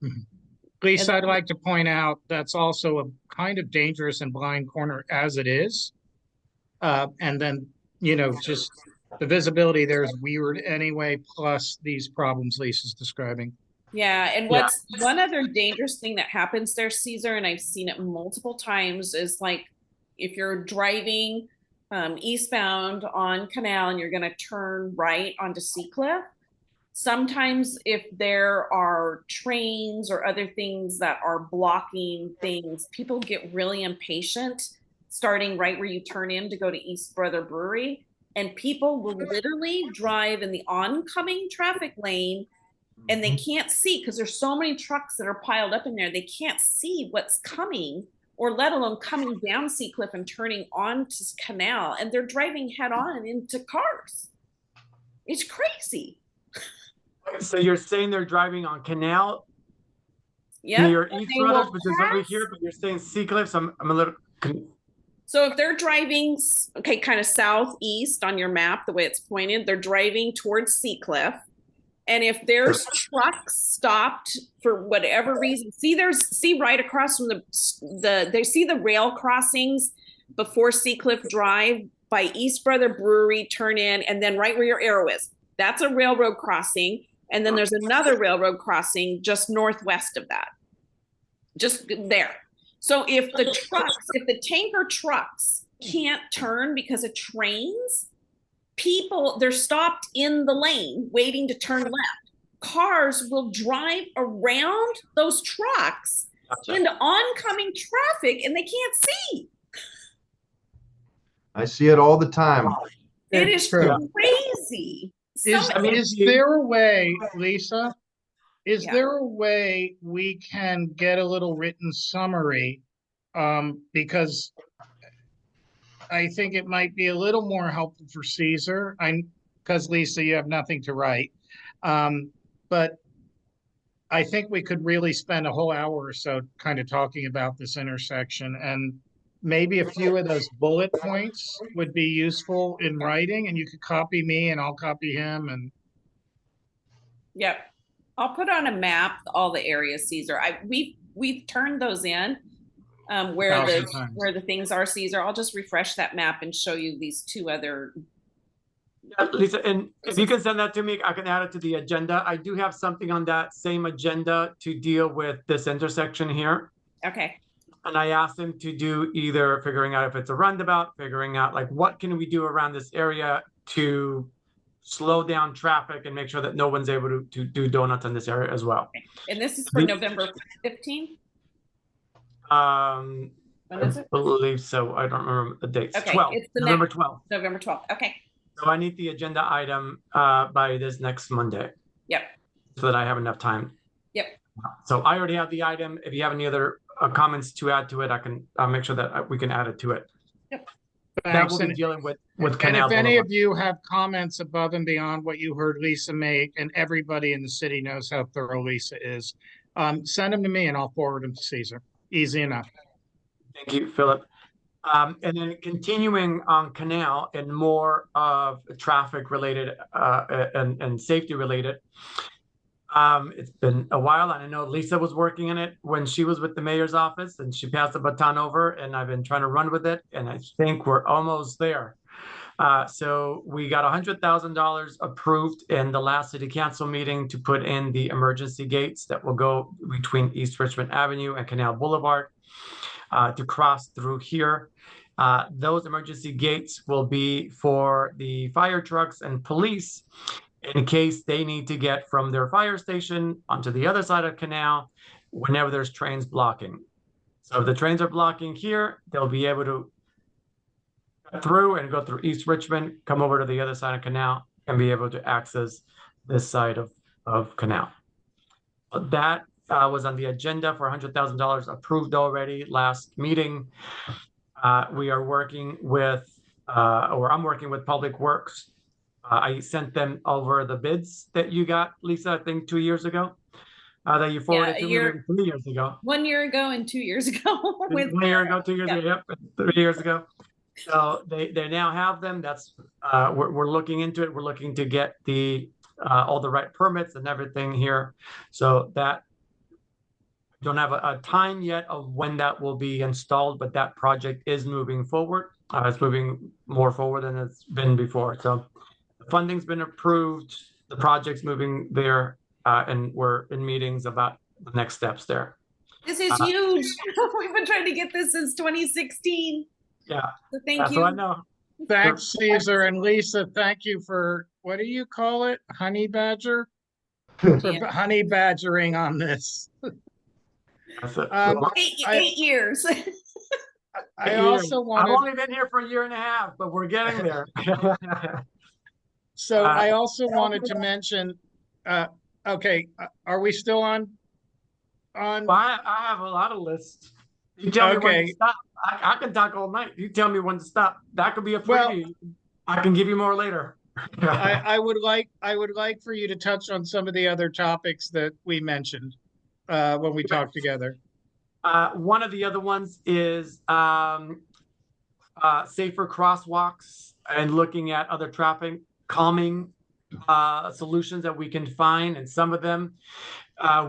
Lisa, I'd like to point out that's also a kind of dangerous and blind corner as it is. And then, just the visibility there is weird anyway, plus these problems Lisa's describing. Yeah, and what's one other dangerous thing that happens there, Caesar, and I've seen it multiple times, is like if you're driving eastbound on Canal and you're going to turn right onto Seacliff, sometimes if there are trains or other things that are blocking things, people get really impatient starting right where you turn in to go to East Brother Brewery, and people will literally drive in the oncoming traffic lane and they can't see because there's so many trucks that are piled up in there. They can't see what's coming, or let alone coming down Seacliff and turning onto Canal, and they're driving head on into cars. It's crazy. So you're saying they're driving on Canal near East Brothers, which is over here, but you're saying Seacliff, so I'm a little So if they're driving, kind of southeast on your map, the way it's pointed, they're driving towards Seacliff. And if there's trucks stopped for whatever reason, see right across from they see the rail crossings before Seacliff Drive by East Brother Brewery, turn in, and then right where your arrow is, that's a railroad crossing. And then there's another railroad crossing just northwest of that, just there. So if the tanker trucks can't turn because of trains, they're stopped in the lane waiting to turn left. Cars will drive around those trucks into oncoming traffic and they can't see. I see it all the time. It is crazy. Is there a way, Lisa? Is there a way we can get a little written summary? Because I think it might be a little more helpful for Caesar. Because Lisa, you have nothing to write. But I think we could really spend a whole hour or so kind of talking about this intersection, and maybe a few of those bullet points would be useful in writing, and you could copy me and I'll copy him. And yep, I'll put on a map all the areas, Caesar. We've turned those in where the things are, Caesar. I'll just refresh that map and show you these two other. Lisa, and if you can send that to me, I can add it to the agenda. I do have something on that same agenda to deal with this intersection here. Okay. And I asked him to do either figuring out if it's a roundabout, figuring out like what can we do around this area to slow down traffic and make sure that no one's able to do donuts in this area as well. Okay. And this is for November 15th? When is it? I believe so. I don't remember the dates. Okay. 12th. It's November 12th. November 12th. Okay. So I need the agenda item by this next Monday. Yep. So that I have enough time. Yep. So I already have the item. If you have any other comments to add to it, I'll make sure that we can add it to it. That Thanks. will be dealing with And Canal if any Boulevard. of you have comments above and beyond what you heard Lisa make, and everybody in the city knows how thorough Lisa is, send them to me and I'll forward them to Caesar. Easy enough. Thank you, Philip. And then continuing on Canal and more of traffic related and safety related. It's been a while, and I know Lisa was working on it when she was with the mayor's office, and she passed the baton over, and I've been trying to run with it, and I think we're almost there. So we got $100,000 approved in the last city council meeting to put in the emergency gates that will go between East Richmond Avenue and Canal Boulevard to cross through here. Those emergency gates will be for the fire trucks and police in case they need to get from their fire station onto the other side of Canal whenever there's trains blocking. So if the trains are blocking here, they'll be able to cut through and go through East Richmond, come over to the other side of Canal, and be able to access this side of Canal. That was on the agenda for $100,000 approved already last meeting. We are working with, or I'm working with Public Works. I sent them over the bids that you got, Lisa, I think 2 years ago, that you forwarded to me maybe 3 years ago. 1 year ago and 2 years ago. 1 year ago, 2 years ago, yep, 3 years ago. So they now have them. That's we're looking into it. We're looking to get the all the right permits and everything here. So that don't have a time yet of when that will be installed, but that project is moving forward. It's moving more forward than it's been before. So the funding's been approved, the project's moving there, and we're in meetings about the next steps there. This is huge. We've been trying to get this since 2016. Yeah. So thank you. So I know. Thanks, Caesar, and Lisa, thank you for, what do you call it? Honey badger? For Yeah. honey badgering on this. That's it. Eight years. I also I've wanted, only been here for 1.5 years, but we're getting there. so I also wanted to mention, okay, are we still on? Well, I have a lot of lists. You tell me when Okay. to stop. I can talk all night. You tell me when to stop. That could be a Well- preview. I can give you more later. I would like for you to touch on some of the other topics that we mentioned when we talked together. One of the other ones is safer crosswalks and looking at other traffic calming solutions that we can find. And some of them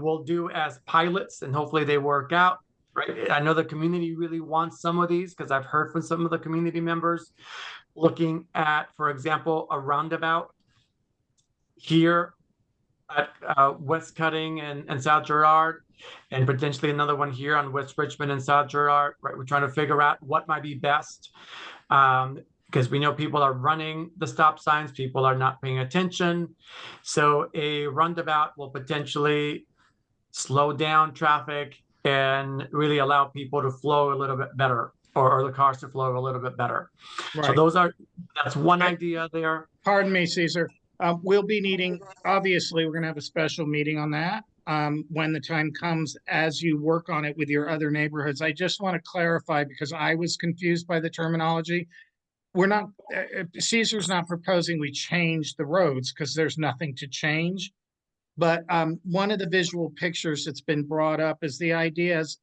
we'll do as pilots, and hopefully they work out. Right. I know the community really wants some of these because I've heard from some of the community members looking at, for example, a roundabout here at West Cutting and South Girard, and potentially another one here on West Richmond and South Girard. Right. We're trying to figure out what might be best because we know people are running the stop signs, people are not paying attention. So a roundabout will potentially slow down traffic and really allow people to flow a little bit better, or the cars to flow a little bit better. So Right. that's one idea there. Pardon me, Caesar. We'll be needing, obviously, we're gonna have a special meeting on that when the time comes as you work on it with your other neighborhoods. I just want to clarify because I was confused by the terminology. We're not, Caesar's not proposing we change the roads because there's nothing to change. But one of the visual pictures that's been brought up is the idea is,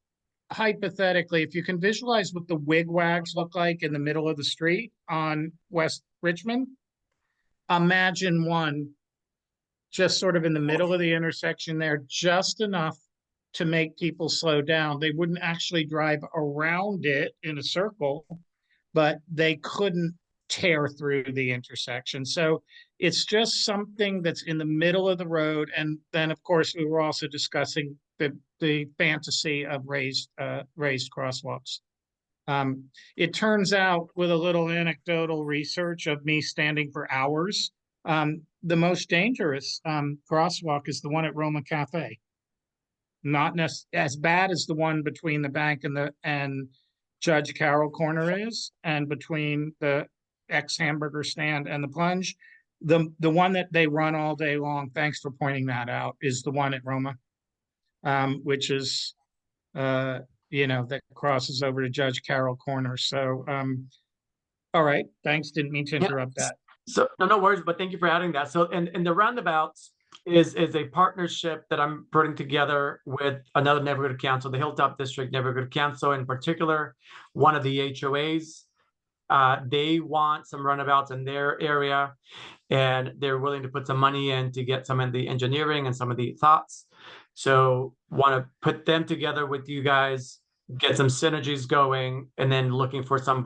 hypothetically, if you can visualize what the wigwags look like in the middle of the street on West Richmond, imagine one just sort of in the middle of the intersection there, just enough to make people slow down. They wouldn't actually drive around it in a circle, but they couldn't tear through the intersection. So it's just something that's in the middle of the road. And then, of course, we were also discussing the fantasy of raised crosswalks. It turns out, with a little anecdotal research of me standing for hours, the most dangerous crosswalk is the one at Roma Cafe. Not as bad as the one between the bank and Judge Carroll Corner is, and between the ex-hamburger stand and the Plunge. The one that they run all day long, thanks for pointing that out, is the one at Roma. which is, that crosses over to Judge Carroll Corner. So, all right, thanks. Didn't mean to Yeah. interrupt that. So no worries, but thank you for adding that. So and the roundabouts is a partnership that I'm putting together with another neighborhood council, the Hilltop District Neighborhood Council in particular, one of the HOAs. They want some runabouts in their area, and they're willing to put some money in to get some of the engineering and some of the thoughts. So want to put them together with you guys, get some synergies going, and then looking for some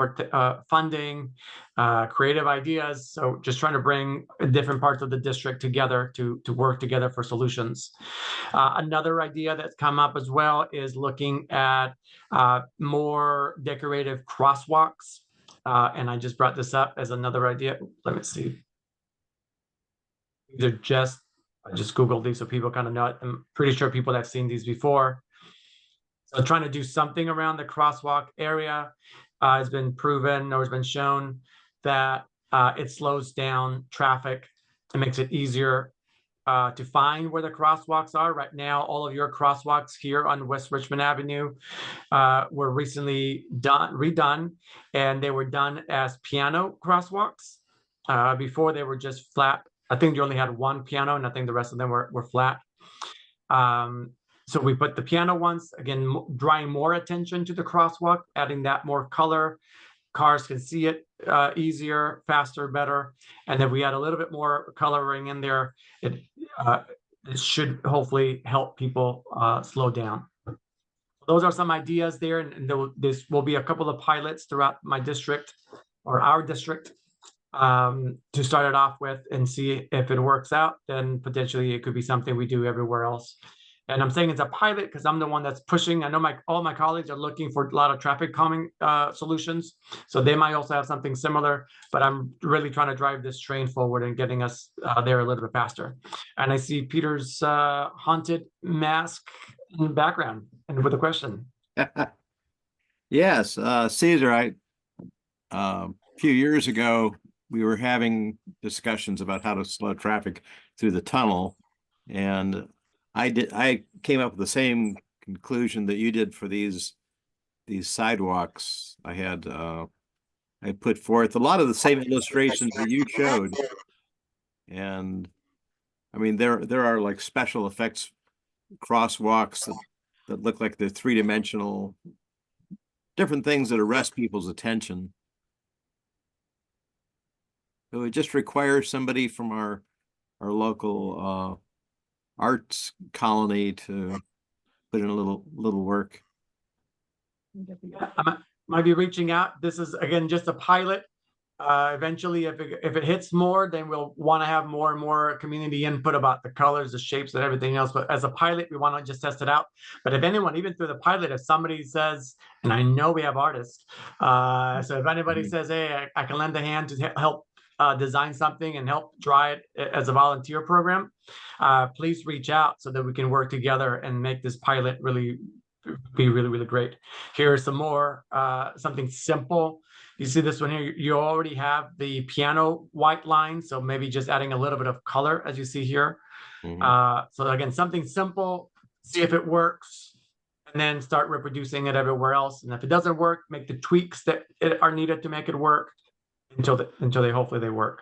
funding, creative ideas. So just trying to bring different parts of the district together to work together for solutions. Another idea that's come up as well is looking at more decorative crosswalks. And I just brought this up as another idea. Let me see. I just Googled these so people kind of know it. I'm pretty sure people have seen these before. So trying to do something around the crosswalk area has been proven or has been shown that it slows down traffic and makes it easier to find where the crosswalks are. Right now, all of your crosswalks here on West Richmond Avenue were recently redone, and they were done as piano crosswalks. Before they were just flat. I think you only had one piano, and I think the rest of them were flat. So we put the piano ones, again, drawing more attention to the crosswalk, adding that more color. Cars can see it easier, faster, better. And then we add a little bit more coloring in there. It should hopefully help people slow down. Those are some ideas there, and this will be a couple of pilots throughout my district or our district to start it off with and see if it works out. Then potentially it could be something we do everywhere else. And I'm saying it's a pilot because I'm the one that's pushing. I know all my colleagues are looking for a lot of traffic calming solutions. So they might also have something similar, but I'm really trying to drive this train forward and getting us there a little bit faster. And I see Peter's haunted mask in the background and with a question. Yes, Caesar, a few years ago, we were having discussions about how to slow traffic through the tunnel. And I came up with the same conclusion that you did for these sidewalks. I put forth a lot of the same illustrations that you showed. And I mean, there are like special effects crosswalks that look like they're three-dimensional, different things that arrest people's attention. It would just require somebody from our local arts colony to put in a little work. I might be reaching out. This is again just a pilot. Eventually, if it hits more, then we'll want to have more and more community input about the colors, the shapes, and everything else. But as a pilot, we want to just test it out. But if anyone, even through the pilot, if somebody says, and I know we have artists, so if anybody says, hey, I can lend a hand to help design something and help draw it as a volunteer program, please reach out so that we can work together and make this pilot really be really great. Here's some more, something simple. You see this one here, you already have the piano white line, so maybe just adding a little bit of color as you see here. So again, something simple, see if it works, and then start reproducing it everywhere else. And if it doesn't work, make the tweaks that are needed to make it work until they hopefully they work.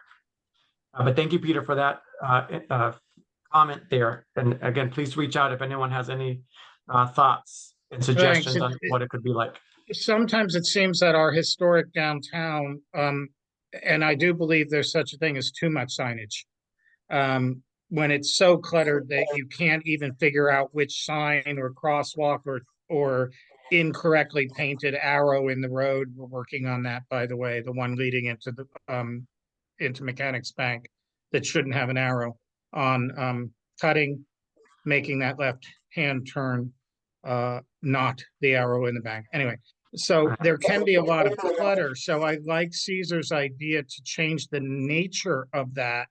But thank you, Peter, for that comment there. And again, please reach out if anyone has any thoughts and suggestions on what it could be like. Sometimes it seems that our historic downtown, and I do believe there's such a thing as too much signage. When it's so cluttered that you can't even figure out which sign or crosswalk or incorrectly painted arrow in the road. We're working on that, by the way, the one leading into the into Mechanics Bank that shouldn't have an arrow on cutting, making that left hand turn not the arrow in the bank. Anyway, so there can be a lot of clutter. So I like Caesar's idea to change the nature of that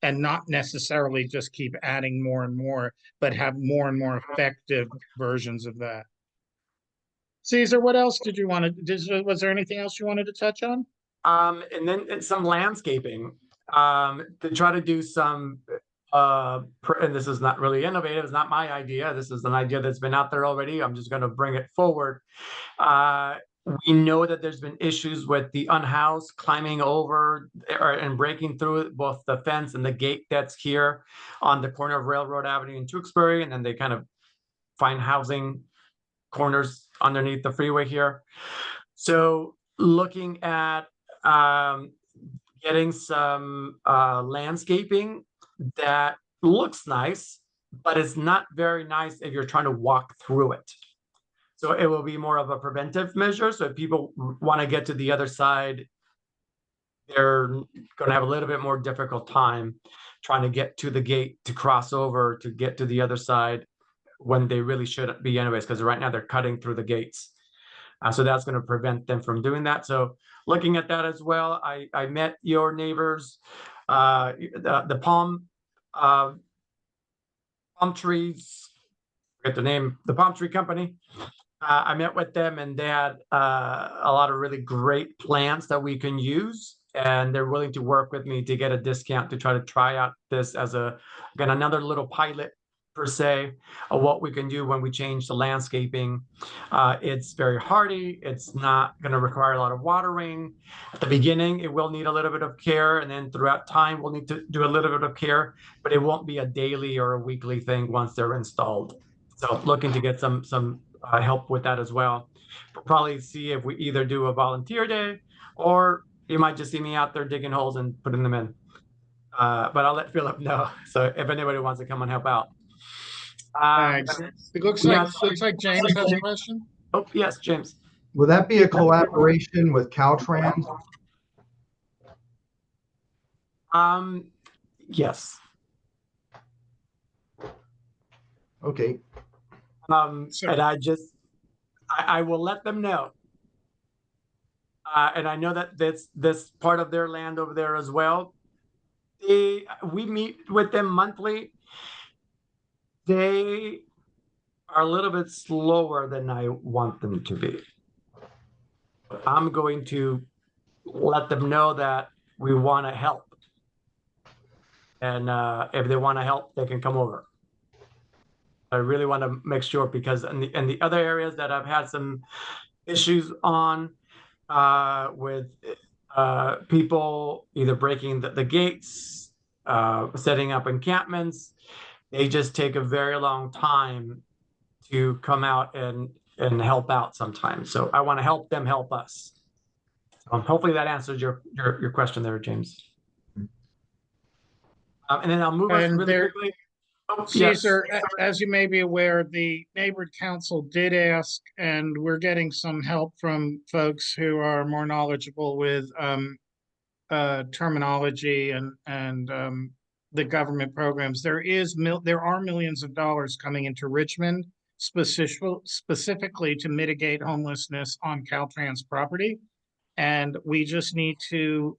and not necessarily just keep adding more and more, but have more and more effective versions of that. Caesar, what else did you want to, was there anything else you wanted to touch on? And then some landscaping to try to do some and this is not really innovative, it's not my idea, this is an idea that's been out there already, I'm just going to bring it forward. We know that there's been issues with the unhoused climbing over and breaking through both the fence and the gate that's here on the corner of Railroad Avenue and Tewksbury, and then they kind of find housing corners underneath the freeway here. So looking at getting some landscaping that looks nice, but it's not very nice if you're trying to walk through it. So it will be more of a preventive measure. So if people want to get to the other side, they're going to have a little bit more difficult time trying to get to the gate, to cross over, to get to the other side when they really shouldn't be anyways, because right now they're cutting through the gates. So that's going to prevent them from doing that. So looking at that as well, I met your neighbors, the palm trees, I forget the name, the palm tree company. I met with them and they had a lot of really great plants that we can use. And they're willing to work with me to get a discount to try out this as again, another little pilot per se of what we can do when we change the landscaping. It's very hardy. It's not going to require a lot of watering. At the beginning, it will need a little bit of care. And then throughout time, we'll need to do a little bit of care, but it won't be a daily or a weekly thing once they're installed. So looking to get some help with that as well. We'll probably see if we either do a volunteer day or you might just see me out there digging holes and putting them in. But I'll let Philip know. So if anybody wants to come and help out. Thanks. It looks like James has a question. Oh, yes, James. Will that be a collaboration with Caltrans? Yes. Okay. And I will let them know. And I know that this part of their land over there as well. We meet with them monthly. They are a little bit slower than I want them to be. I'm going to let them know that we want to help. And if they want to help, they can come over. I really want to make sure, because in the other areas that I've had some issues on with people either breaking the gates, setting up encampments, they just take a very long time to come out and help out sometimes. So I want to help them help us. Hopefully that answers your question there, James. And then I'll move us really quickly. Oh, Caesar, yes. as you may be aware, the neighborhood council did ask, and we're getting some help from folks who are more knowledgeable with terminology and the government programs. There are millions of dollars coming into Richmond specifically to mitigate homelessness on Caltrans property. And we just need to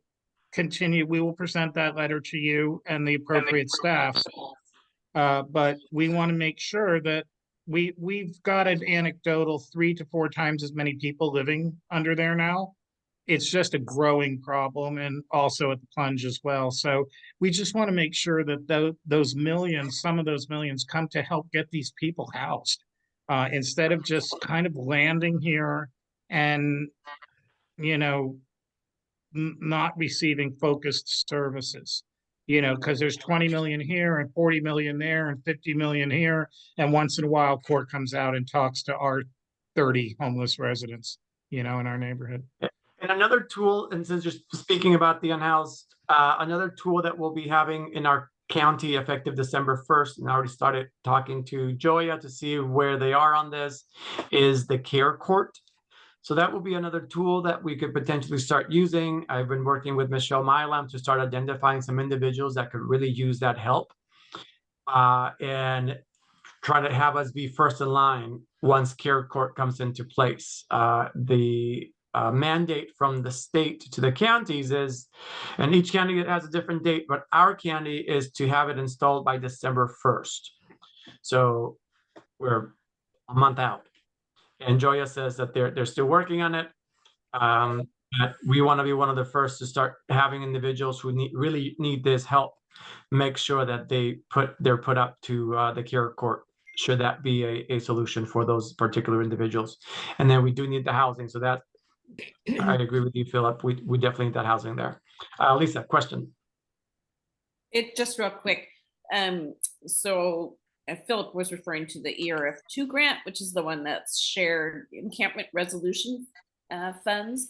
continue. We will present that letter to you and the appropriate staff. But we want to make sure that we've got an anecdotal 3 to 4 times as many people living under there now. It's just a growing problem, and also at the plunge as well. So we just want to make sure that those millions, some of those millions, come to help get these people housed, instead of just kind of landing here and, you know, not receiving focused services. You know, because there's 20 million here and 40 million there and 50 million here, and once in a while, court comes out and talks to our 30 homeless residents, you know, in our neighborhood. And another tool, and since you're speaking about the unhoused, another tool that we'll be having in our county effective December 1st, and I already started talking to Joya to see where they are on this, is the care court. So that will be another tool that we could potentially start using. I've been working with Michelle Milam to start identifying some individuals that could really use that help, and try to have us be first in line once care court comes into place. The mandate from the state to the counties is, and each county has a different date, but our county is to have it installed by December 1st. So we're a month out. And Joya says that they're still working on it. But we want to be one of the first to start having individuals who really need this help make sure that they're put up to the care court, should that be a solution for those particular individuals. And then we do need the housing, so that I agree with you, Philip. We definitely need that housing there. Lisa, question. It just real quick. So Philip was referring to the ERF2 grant, which is the one that's shared encampment resolution funds.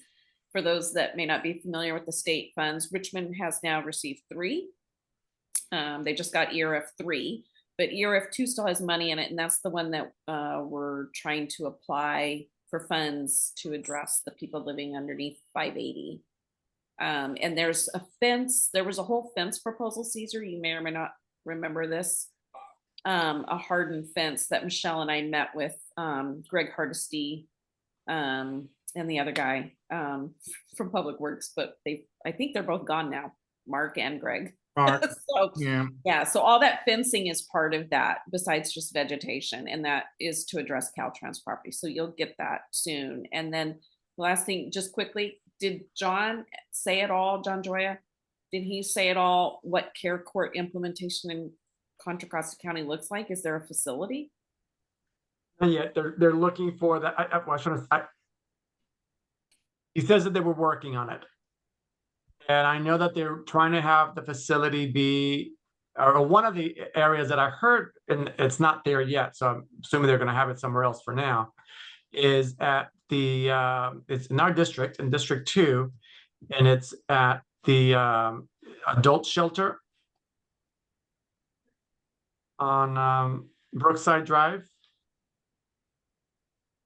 For those that may not be familiar with the state funds, Richmond has now received 3. They just got ERF3, but ERF2 still has money in it, and that's the one that we're trying to apply for funds to address the people living underneath 580. And there's a fence. There was a whole fence proposal, Caesar. You may or may not remember this. A hardened fence that Michelle and I met with Greg Hardesty and the other guy from Public Works, but I think they're both gone now, Mark and Greg. Mark, So yeah. so all that fencing is part of that, besides just vegetation, and that is to address Caltrans property. So you'll get that soon. And then the last thing, just quickly, did John say it all, John Joya? Did he say it all what care court implementation in Contra Costa County looks like? Is there a facility? And yet they're looking for that. He says that they were working on it. And I know that they're trying to have the facility be, or one of the areas that I heard, and it's not there yet, so I'm assuming they're going to have it somewhere else for now, is at the, it's in our district, in District 2, and it's at the adult shelter on Brookside Drive.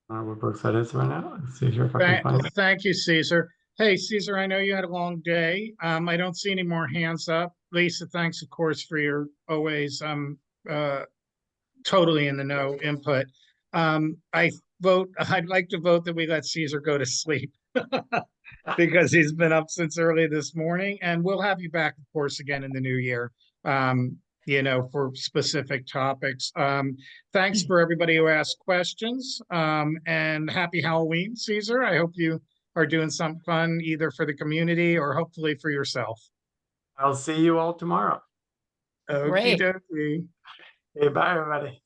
I don't know where Brookside is right now. Let's see here if I can find it. Thank you, Caesar. Hey, Caesar, I know you had a long day. I don't see any more hands up. Lisa, thanks, of course, for your always totally in the know input. I'd like to vote that we let Caesar go to sleep because he's been up since early this morning, and we'll have you back, of course, again in the new year, for specific topics. Thanks for everybody who asked questions, and happy Halloween, Caesar. I hope you are doing something fun either for the community or hopefully for yourself. I'll see you all tomorrow. Okie dokie. Hey, bye, everybody.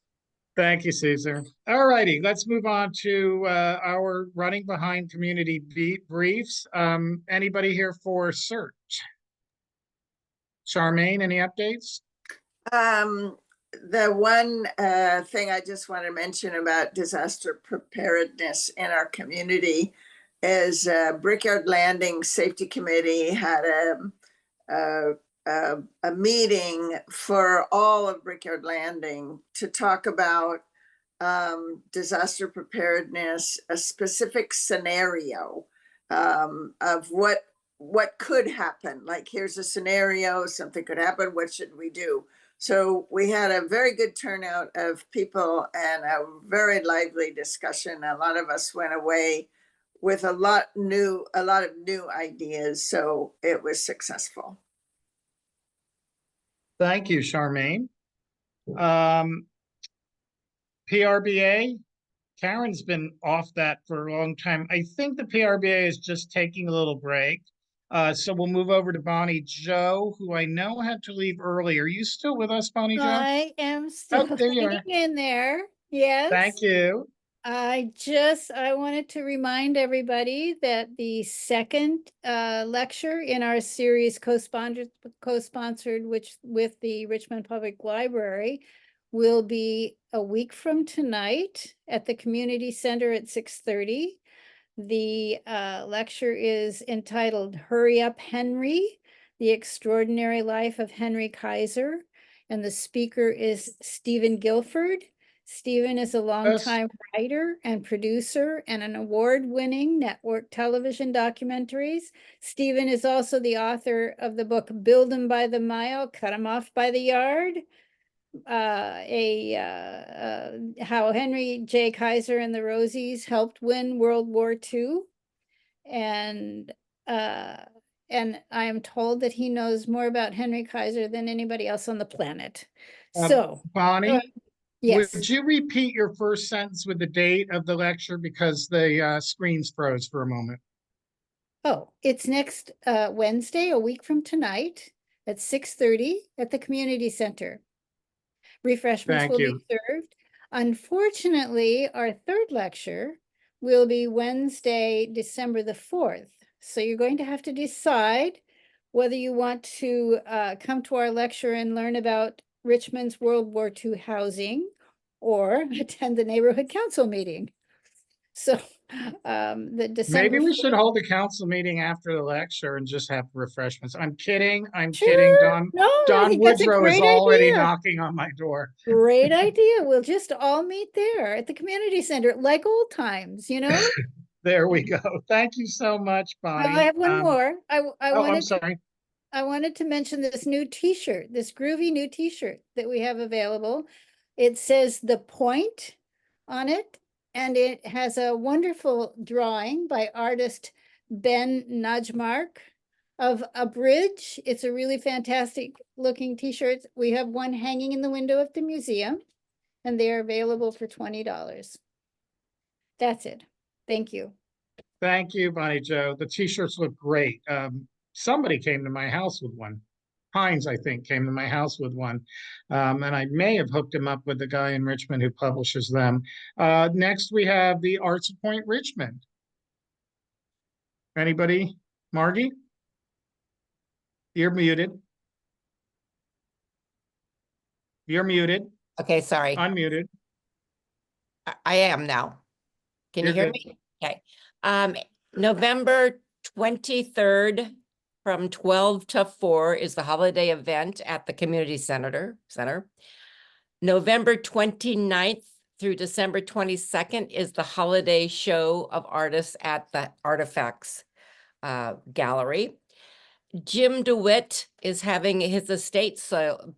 Thank you, Caesar. All righty, let's move on to our running behind community briefs. Anybody here for search? Charmaine, any updates? The one thing I just want to mention about disaster preparedness in our community is Brickyard Landing Safety Committee had a meeting for all of Brickyard Landing to talk about disaster preparedness, a specific scenario of what could happen. Like, here's a scenario, something could happen, what should we do? So we had a very good turnout of people and a very lively discussion. A lot of us went away with a lot of new ideas. So it was successful. Thank you, Charmaine. PRBA, Karen's been off that for a long time. I think the PRBA is just taking a little break. So we'll move over to Bonnie Jo, who I know had to leave early. Are you still with us, Bonnie Jo? I am still hanging in there. Yes. Thank you. I wanted to remind everybody that the second lecture in our series co-sponsored with the Richmond Public Library will be a week from tonight at the Community Center at 6:30. The lecture is entitled Hurry Up, Henry, The Extraordinary Life of Henry Kaiser, and the speaker is Stephen Guilford. Stephen is a longtime writer and producer and an award-winning network television documentaries. Stephen is also the author of the book Build 'em by the Mile, Cut 'em Off by the Yard, how Henry J. Kaiser and the Rosies helped win World War II. And I am told that he knows more about Henry Kaiser than anybody else on the planet. So, Bonnie, yes. Would you repeat your first sentence with the date of the lecture because the screens froze for a moment? Oh, it's next Wednesday, a week from tonight, at 6:30 at the community center. Refreshments Thank will you. be served. Unfortunately, our third lecture will be Wednesday, December the 4th. So you're going to have to decide whether you want to come to our lecture and learn about Richmond's World War II housing or attend the neighborhood council meeting. So the December Maybe we should 4th. hold a council meeting after the lecture and just have refreshments. I'm kidding. I'm Sure. kidding. No, I Don think that's a Woodrow is great already idea. knocking on my door. Great idea. We'll just all meet there at the community center, like old times, you know? There we go. Thank you so much, Well, Bonnie. I have one more. I I'm wanted to sorry. I wanted to mention this new t-shirt, this groovy new t-shirt that we have available. It says The Point on it, and it has a wonderful drawing by artist Ben Najmark of a bridge. It's a really fantastic looking t-shirt. We have one hanging in the window of the museum, and they are available for $20. That's it. Thank you. Thank you, Bonnie Joe. The t-shirts look great. Somebody came to my house with one. Hines, I think, came to my house with one. And I may have hooked him up with the guy in Richmond who publishes them. Next, we have the Arts of Point Richmond. Anybody? Margie? You're muted. You're muted. Okay, sorry. Unmuted. I am now. Can you You're hear good. me? Okay. November 23rd from 12 to 4 is the holiday event at the community center. November 29th through December 22nd is the holiday show of artists at the Artifacts Gallery. Jim DeWitt is having his estate sale.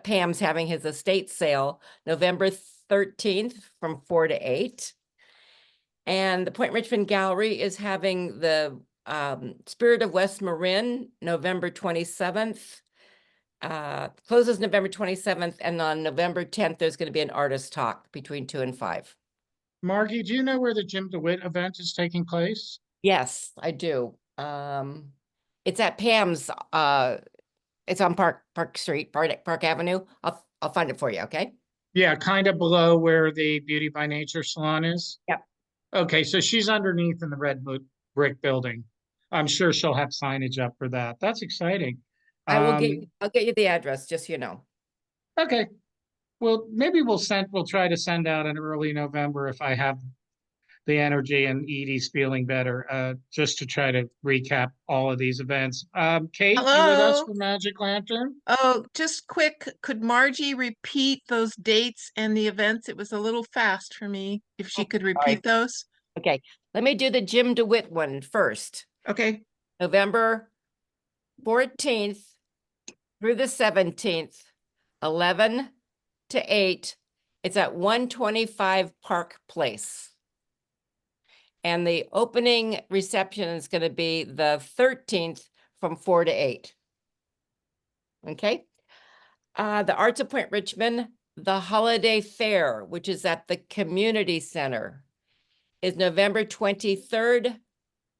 Pam's having his estate sale November 13th from 4 to 8. And the Point Richmond Gallery is having the Spirit of West Marin, November 27th. Closes November 27th, and on November 10th, there's going to be an artist talk between 2 and 5. Margie, do you know where the Jim DeWitt event is taking place? Yes, I do. It's at Pam's. It's on Park Street, Park Avenue. I'll find it for you. Okay. Yeah, kind of below where the Beauty by Nature salon is. Yep. Okay, so she's underneath in the red brick building. I'm sure she'll have signage up for that. That's exciting. I'll get you the address, just so you know. Okay. Well, maybe we'll try to send out in early November if I have the energy and Edie's feeling better, just to try to recap all of these events. Kate, you with us Hello. for Magic Lantern? Oh, just quick, could Margie repeat those dates and the events? It was a little fast for me. If she could repeat those. Okay, let me do the Jim DeWitt one first. Okay. November 14th through the 17th, 11 to 8. It's at 125 Park Place. And the opening reception is going to be the 13th from 4 to 8. Okay. The Arts of Point Richmond, the Holiday Fair, which is at the community center, is November 23rd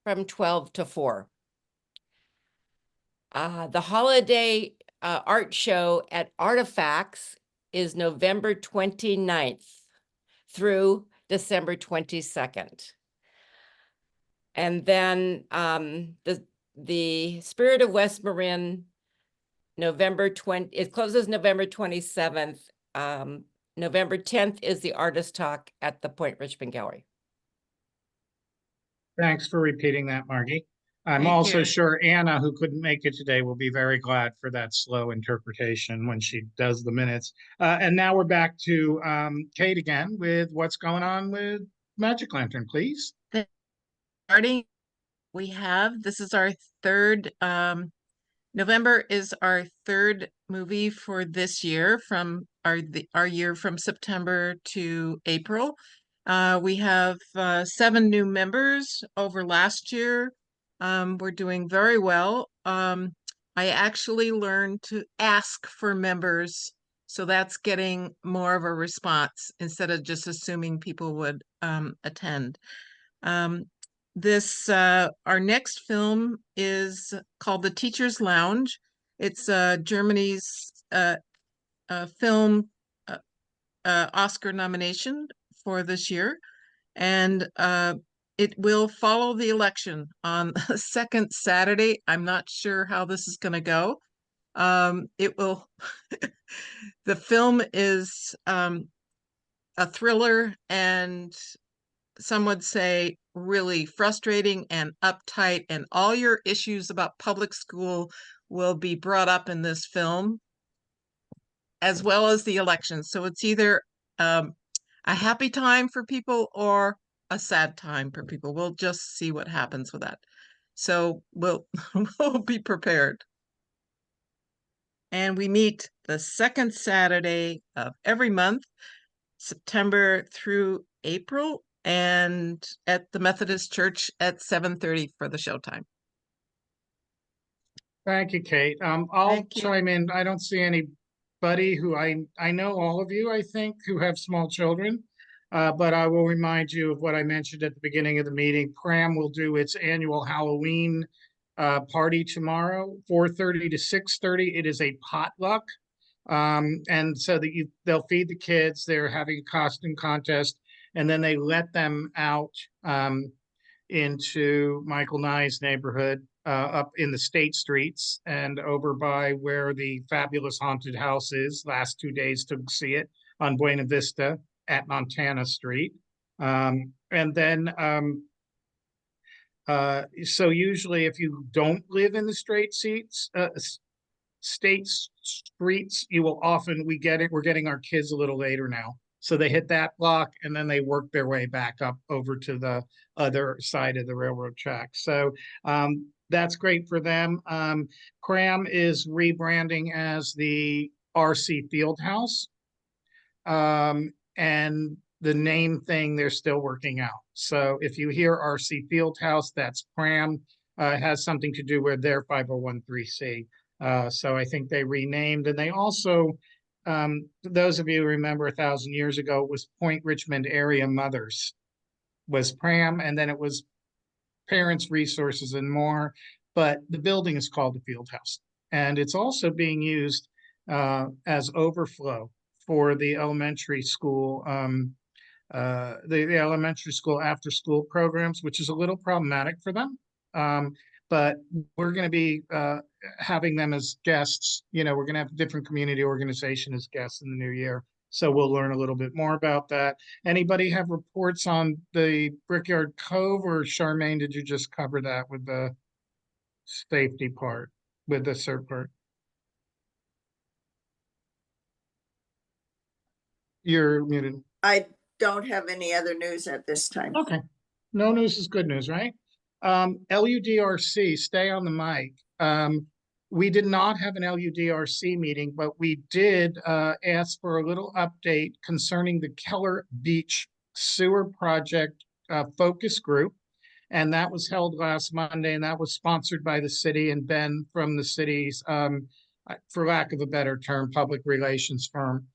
from 12 to 4. The holiday art show at Artifacts is November 29th through December 22nd. And then the Spirit of West Marin, it closes November 27th. November 10th is the artist talk at the Point Richmond Gallery. Thanks for repeating that, Margie. I'm Thank also you. sure Anna, who couldn't make it today, will be very glad for that slow interpretation when she does the minutes. And now we're back to Kate again with what's going on with Magic Lantern, please. Starting, this is our third, November is our third movie for this year, from our year from September to April. We have 7 new members over last year. We're doing very well. I actually learned to ask for members, so that's getting more of a response instead of just assuming people would attend. Our next film is called The Teacher's Lounge. It's Germany's film Oscar nomination for this year, and it will follow the election on the second Saturday. I'm not sure how this is going to go. It will. The film is a thriller, and some would say really frustrating and uptight, and all your issues about public school will be brought up in this film, as well as the election. So it's either a happy time for people or a sad time for people. We'll just see what happens with that. So we'll be prepared. And we meet the second Saturday of every month, September through April, and at the Methodist Church at 7:30 for the showtime. Thank you, Kate. I'll Thank you. chime in. I don't see anybody who I know all of you, I think, who have small children. But I will remind you of what I mentioned at the beginning of the meeting. Pram will do its annual Halloween party tomorrow, 4:30 to 6:30. It is a potluck. And so that they'll feed the kids, they're having a costume contest, and then they let them out into Michael Nye's neighborhood, up in the State Streets and over by where the fabulous haunted house is. Last 2 days to see it on Buena Vista at Montana Street. And then so usually if you don't live in the state streets, you will often, we're getting our kids a little later now. So they hit that block and then they work their way back up over to the other side of the railroad track. So that's great for them. Cram is rebranding as the RC Fieldhouse. And the name thing they're still working out. So if you hear RC Fieldhouse, that's Cram. It has something to do with their 501(c)(3). So I think they renamed, and they also, those of you who remember 1,000 years ago, it was Point Richmond Area Mothers was Pram, and then it was Parents Resources and More, but the building is called the Field House. And it's also being used as overflow for the elementary school, the elementary school after school programs, which is a little problematic for them. But we're going to be having them as guests. We're going to have a different community organization as guests in the new year. So we'll learn a little bit more about that. Anybody have reports on the Brickyard Cove, or Charmaine, did you just cover that with the safety part, with the cert part? You're muted. I don't have any other news at this time. Okay. No news is good news, right? LUDRC, stay on the mic. We did not have an LUDRC meeting, but we did ask for a little update concerning the Keller Beach Sewer Project focus group. And that was held last Monday, and that was sponsored by the city and Ben from the city's, for lack of a better term, public relations firm.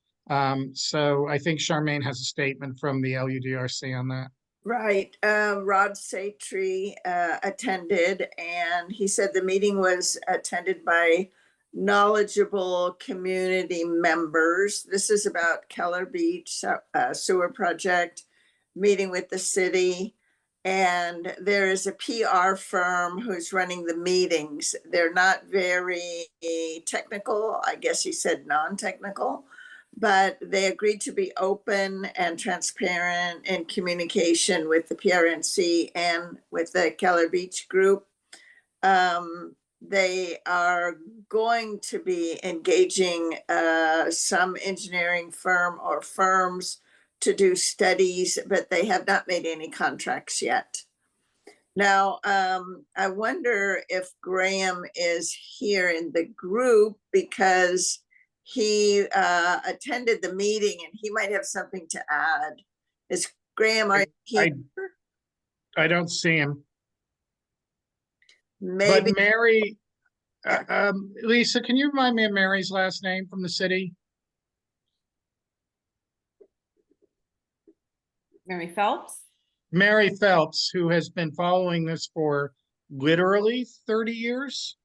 So I think Charmaine has a statement from the LUDRC on that. Right. Rod Satry attended, and he said the meeting was attended by knowledgeable community members. This is about Keller Beach sewer project, meeting with the city. And there is a PR firm who's running the meetings. They're not very technical. I guess he said non-technical. But they agreed to be open and transparent in communication with the PRNC and with the Keller Beach group. They are going to be engaging some engineering firm or firms to do studies, but they have not made any contracts yet. Now, I wonder if Graham is here in the group, because he attended the meeting and he might have something to add. Is Graham, are you here? I don't see him. Maybe. But Mary, Lisa, can you remind me of Mary's last name from the city? Mary Phelps? Mary Phelps, who has been following this for literally 30 years.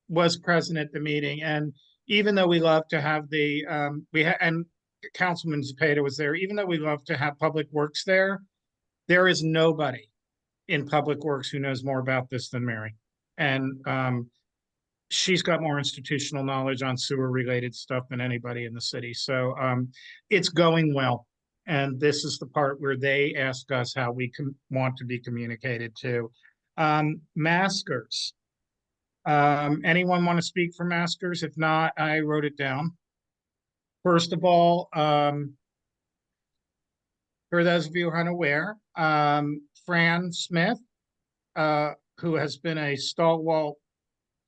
was present at the meeting, and even though we love to have the and Councilman Zepeda was there, even though we love to have Public Works there, there is nobody in Public Works who knows more about this than Mary. And she's got more institutional knowledge on sewer related stuff than anybody in the city. So it's going well. And this is the part where they ask us how we want to be communicated to. Maskers. Anyone want to speak for maskers? If not, I wrote it down. First of all, for those of you who are unaware, Fran Smith, who has been a stalwart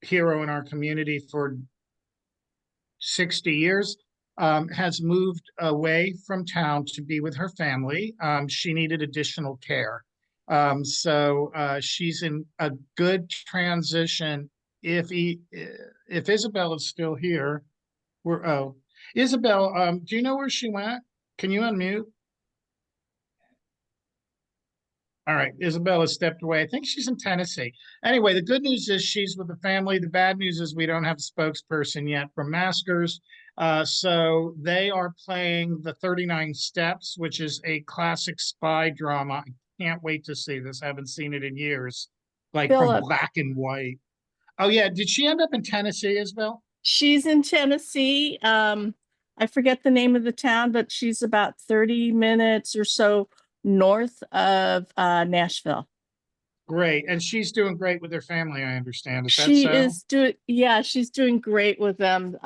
hero in our community for 60 years, has moved away from town to be with her family. She needed additional care. So she's in a good transition. If Isabel is still here, Isabel, do you know where she went? Can you unmute? All right, Isabella stepped away. I think she's in Tennessee. Anyway, the good news is she's with the family. The bad news is we don't have a spokesperson yet from Maskers. So they are playing the 39 Steps, which is a classic spy drama. I can't wait to see this. I haven't seen it in years, like Philip. from black and white. Oh yeah, did she end up in Tennessee, Isabel? She's in Tennessee. I forget the name of the town, but she's about 30 minutes or so north of Nashville. Great. And she's doing great with her family, I understand. Is that She so? is doing, yeah, she's doing great with them.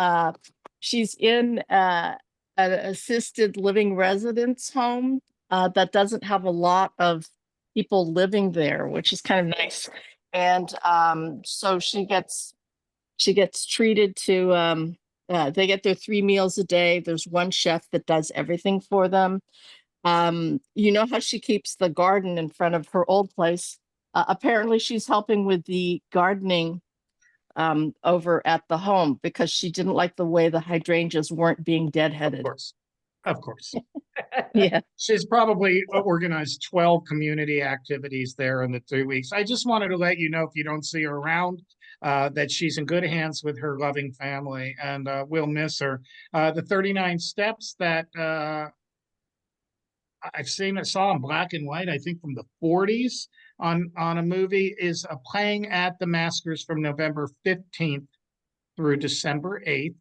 She's in an assisted living residence home that doesn't have a lot of people living there, which is kind of nice. And so she gets treated to they get their 3 meals a day. There's one chef that does everything for them. You know how she keeps the garden in front of her old place. Apparently she's helping with the gardening over at the home because she didn't like the way the hydrangeas weren't being deadheaded. Of course. Yeah. She's probably organized 12 community activities there in the 3 weeks. I just wanted to let you know, if you don't see her around, that she's in good hands with her loving family, and we'll miss her. The 39 Steps that I saw in black and white, I think from the 40s on a movie, is playing at the Maskers from November 15th through December 8th.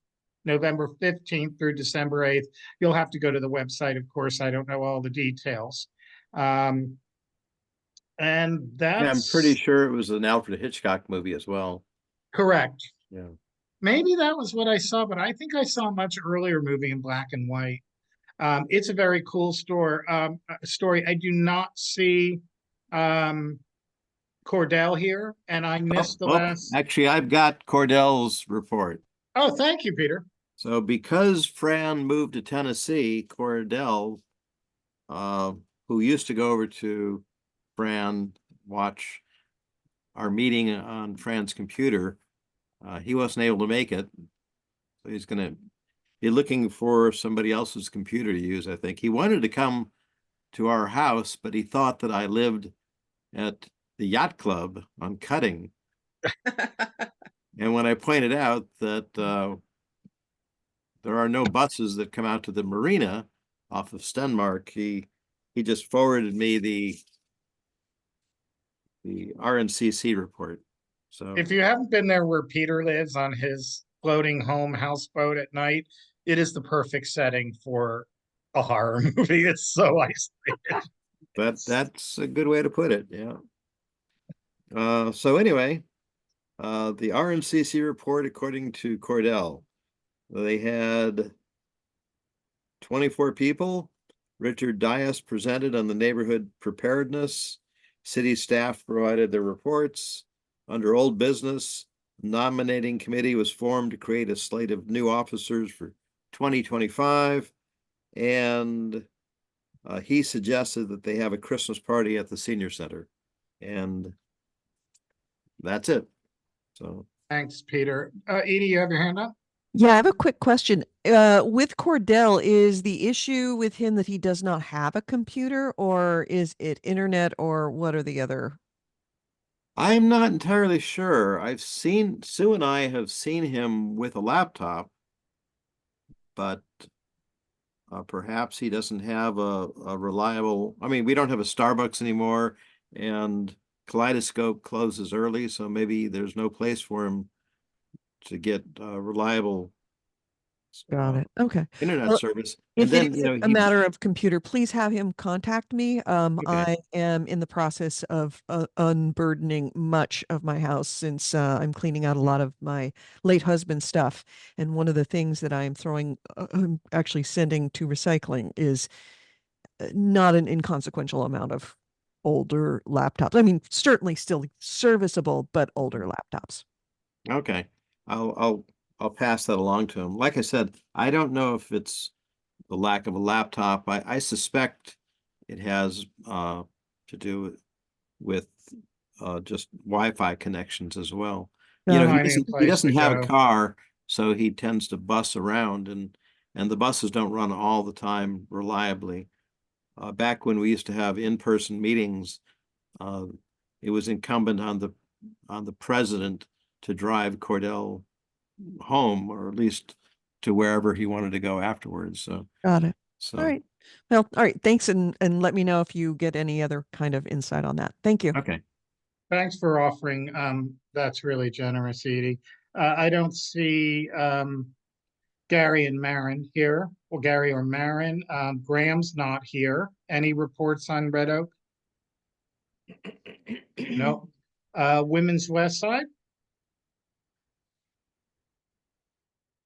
November 15th through December 8th. You'll have to go to the website, of course. I don't know all the details. And that's... Yeah, I'm pretty sure it was an Alfred Hitchcock movie as well. Correct. Yeah. Maybe that was what I saw, but I think I saw a much earlier movie in black and white. It's a very cool story. I do not see Cordell here, and I missed the last... Actually, I've got Cordell's report. Oh, thank you, Peter. So because Fran moved to Tennessee, Cordell, who used to go over to Fran, watch our meeting on Fran's computer, he wasn't able to make it. So he's going to be looking for somebody else's computer to use, I think. He wanted to come to our house, but he thought that I lived at the yacht club on Cutting. And when I pointed out that there are no buses that come out to the marina off of Stenmark, he just forwarded me the RNCC report. So if you haven't been there where Peter lives on his floating home houseboat at night, it is the perfect setting for a horror movie. It's so isolated. That's a good way to put it. Yeah. So anyway, the RNCC report, according to Cordell, they had 24 people. Richard Dias presented on the neighborhood preparedness. City staff provided their reports. Under old business, nominating committee was formed to create a slate of new officers for 2025. And he suggested that they have a Christmas party at the senior center. And that's it. So thanks, Peter. Edie, you have your hand up? Yeah, I have a quick question. With Cordell, is the issue with him that he does not have a computer, or is it internet, or what are the other? I'm not entirely sure. Sue and I have seen him with a laptop, but perhaps he doesn't have a reliable, I mean, we don't have a Starbucks anymore, and Kaleidoscope closes early, so maybe there's no place for him to get reliable Got it. Okay. internet Well, service. And if then, it you is know, a matter of computer, please have him contact me. Okay. I am in the process of unburdening much of my house since I'm cleaning out a lot of my late husband's stuff. And one of the things that I'm actually sending to recycling is not an inconsequential amount of older laptops. I mean, certainly still serviceable, but older laptops. Okay, I'll pass that along to him. Like I said, I don't know if it's the lack of a laptop. I suspect it has to do with just Wi-Fi connections as well. You know, Finding a he place doesn't to have a go. car, so he tends to bus around, and the buses don't run all the time reliably. Back when we used to have in-person meetings, uh, it was incumbent on the president to drive Cordell home, or at least to wherever he wanted to go afterwards. So, Got it. so All right. Well, all right. Thanks. And let me know if you get any other kind of insight on that. Thank you. okay. Thanks for offering. That's really generous, Edie. I don't see Gary and Marin here, or Gary or Marin. Graham's not here. Any reports on Red Oak? No. Women's West Side?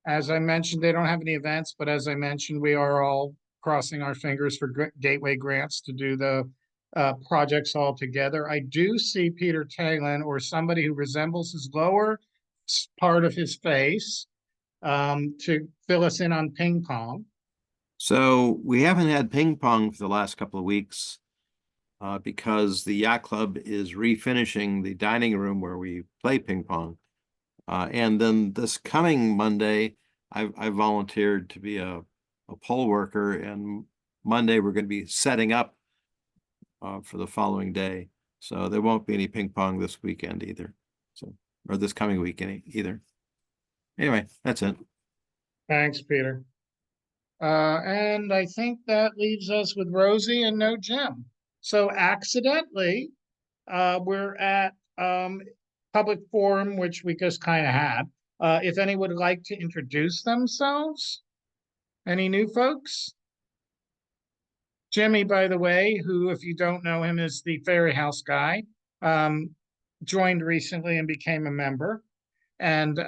As I mentioned, they don't have any events, but as I mentioned, we are all crossing our fingers for Gateway grants to do the projects all together. I do see Peter Taylor, or somebody who resembles his lower part of his face, to fill us in on ping pong. So we haven't had ping pong for the last couple of weeks because the yacht club is refinishing the dining room where we play ping pong. And then this coming Monday, I volunteered to be a poll worker, and Monday we're going to be setting up for the following day. So there won't be any ping pong this weekend either. So, or this coming weekend either. Anyway, that's it. Thanks, Peter. And I think that leaves us with Rosie and no Jim. So accidentally, we're at public forum, which we just kind of had. If anyone would like to introduce themselves, any new folks? Jimmy, by the way, who, if you don't know him, is the Ferry House guy, joined recently and became a member. And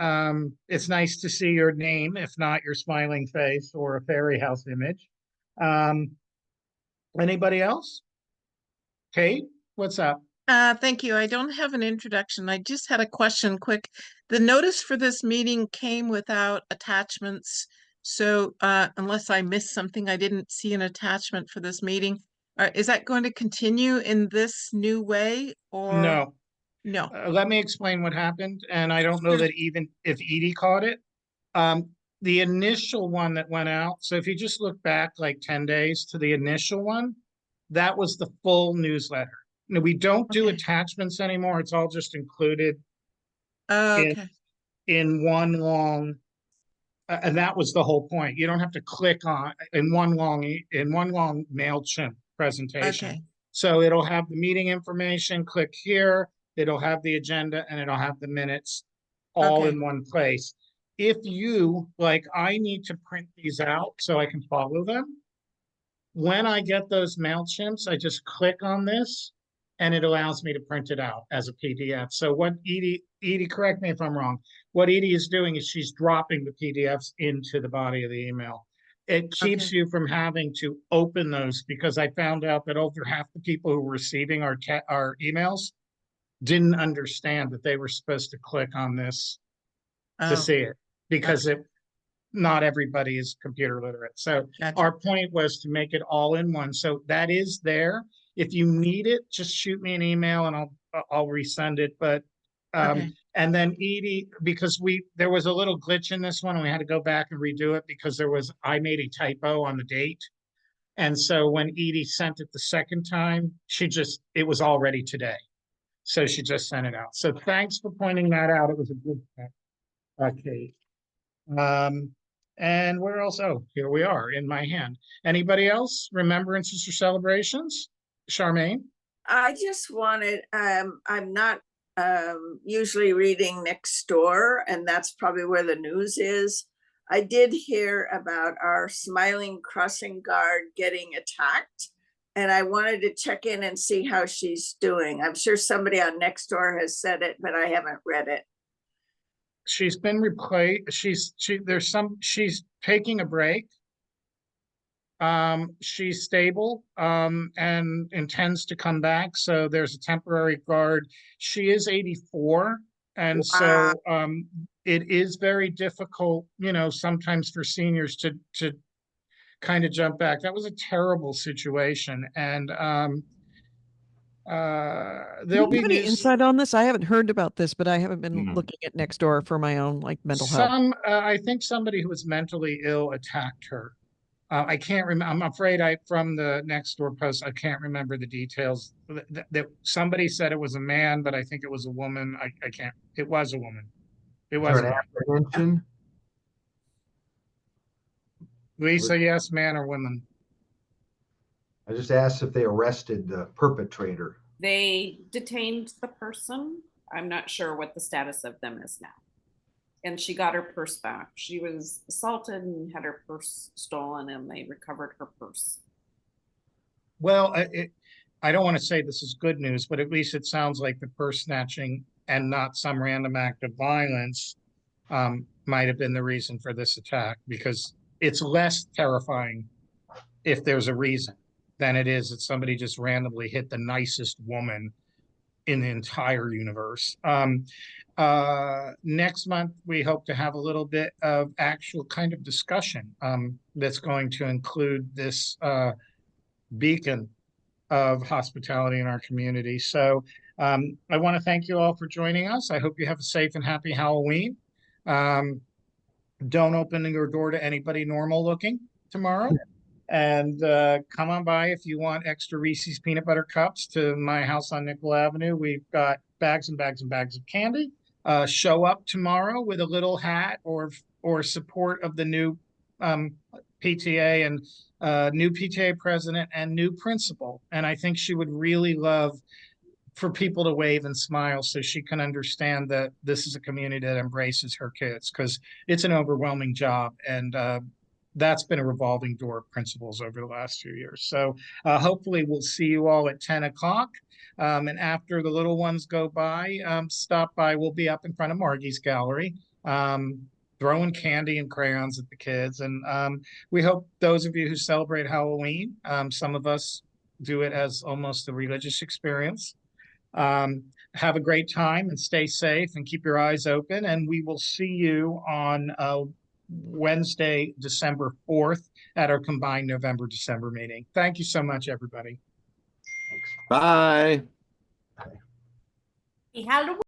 it's nice to see your name, if not your smiling face or a Ferry House image. Anybody else? Kate, what's up? Thank you. I don't have an introduction. I just had a question quick. The notice for this meeting came without attachments. So unless I missed something, I didn't see an attachment for this meeting. Is that going to continue in this new way, or No. no? Let me explain what happened, and I don't know Sure. that even if Edie caught it. The initial one that went out, so if you just look back like 10 days to the initial one, that was the full newsletter. Now, we don't do Okay. attachments anymore. It's all just included Oh, in, okay. in one long, and that was the whole point. You don't have to click on in one long MailChimp presentation. Okay. So it'll have the meeting information, click here, it'll have the agenda, and it'll have the minutes all Okay. in one place. If you, like, I need to print these out so I can follow them. When I get those MailChimps, I just click on this and it allows me to print it out as a PDF. So what Edie, correct me if I'm wrong, what Edie is doing is she's dropping the PDFs into the body of the email. It keeps Okay. you from having to open those, because I found out that over half the people who were receiving our emails didn't understand that they were supposed to click on this to Oh, see it, because gotcha. not everybody is computer literate. So Gotcha. our point was to make it all in one. So that is there. If you need it, just shoot me an email and I'll resend it. But Okay. and then Edie, because there was a little glitch in this one, and we had to go back and redo it because I made a typo on the date. And so when Edie sent it the second time, it was already today. So she just sent it out. So thanks for pointing that out. It was a good Kate. And where else? Oh, here we are in my hand. Anybody else? Remembrances or celebrations? Charmaine? I just wanted, I'm not usually reading next door, and that's probably where the news is. I did hear about our Smiling Crossing Guard getting attacked, and I wanted to check in and see how she's doing. I'm sure somebody on Nextdoor has said it, but I haven't read it. She's been replaced. She's taking a break. She's stable, and intends to come back. So there's a temporary guard. She is 84. And so, it is very difficult, sometimes for seniors to kind of jump back. That was a terrible situation. And, Do there'll you be have any news. insight on this? I haven't heard about this, but I haven't been No. looking at Nextdoor for my own mental health. I think somebody who was mentally ill attacked her. I can't remember. I'm afraid from the Nextdoor post, I can't remember the details. That somebody said it was a man, but I think it was a woman. I can't. It was a woman. It Is was there a an woman. apprehension? Lisa, yes, man or woman? I just asked if they arrested the perpetrator. They detained the person. I'm not sure what the status of them is now. And she got her purse back. She was assaulted and had her purse stolen, and they recovered her purse. Well, I don't want to say this is good news, but at least it sounds like the purse snatching and not some random act of violence might have been the reason for this attack, because it's less terrifying if there's a reason than it is that somebody just randomly hit the nicest woman in the entire universe. Next month, we hope to have a little bit of actual kind of discussion that's going to include this beacon of hospitality in our community. So I want to thank you all for joining us. I hope you have a safe and happy Halloween. Don't open your door to anybody normal looking tomorrow. And come on by if you want extra Reese's peanut butter cups to my house on Nickel Avenue. We've got bags and bags and bags of candy. Show up tomorrow with a little hat or support of the new PTA and new PTA president and new principal. And I think she would really love for people to wave and smile so she can understand that this is a community that embraces her kids, because it's an overwhelming job. And that's been a revolving door of principals over the last few years. So hopefully we'll see you all at 10 o'clock. And after the little ones go by, stop by. We'll be up in front of Margie's gallery, throwing candy and crayons at the kids. And we hope those of you who celebrate Halloween, some of us do it as almost a religious experience. Have a great time and stay safe and keep your eyes open. And we will see you on Wednesday, December 4th at our combined November-December meeting. Thank you so much, everybody. Bye. Happy Halloween.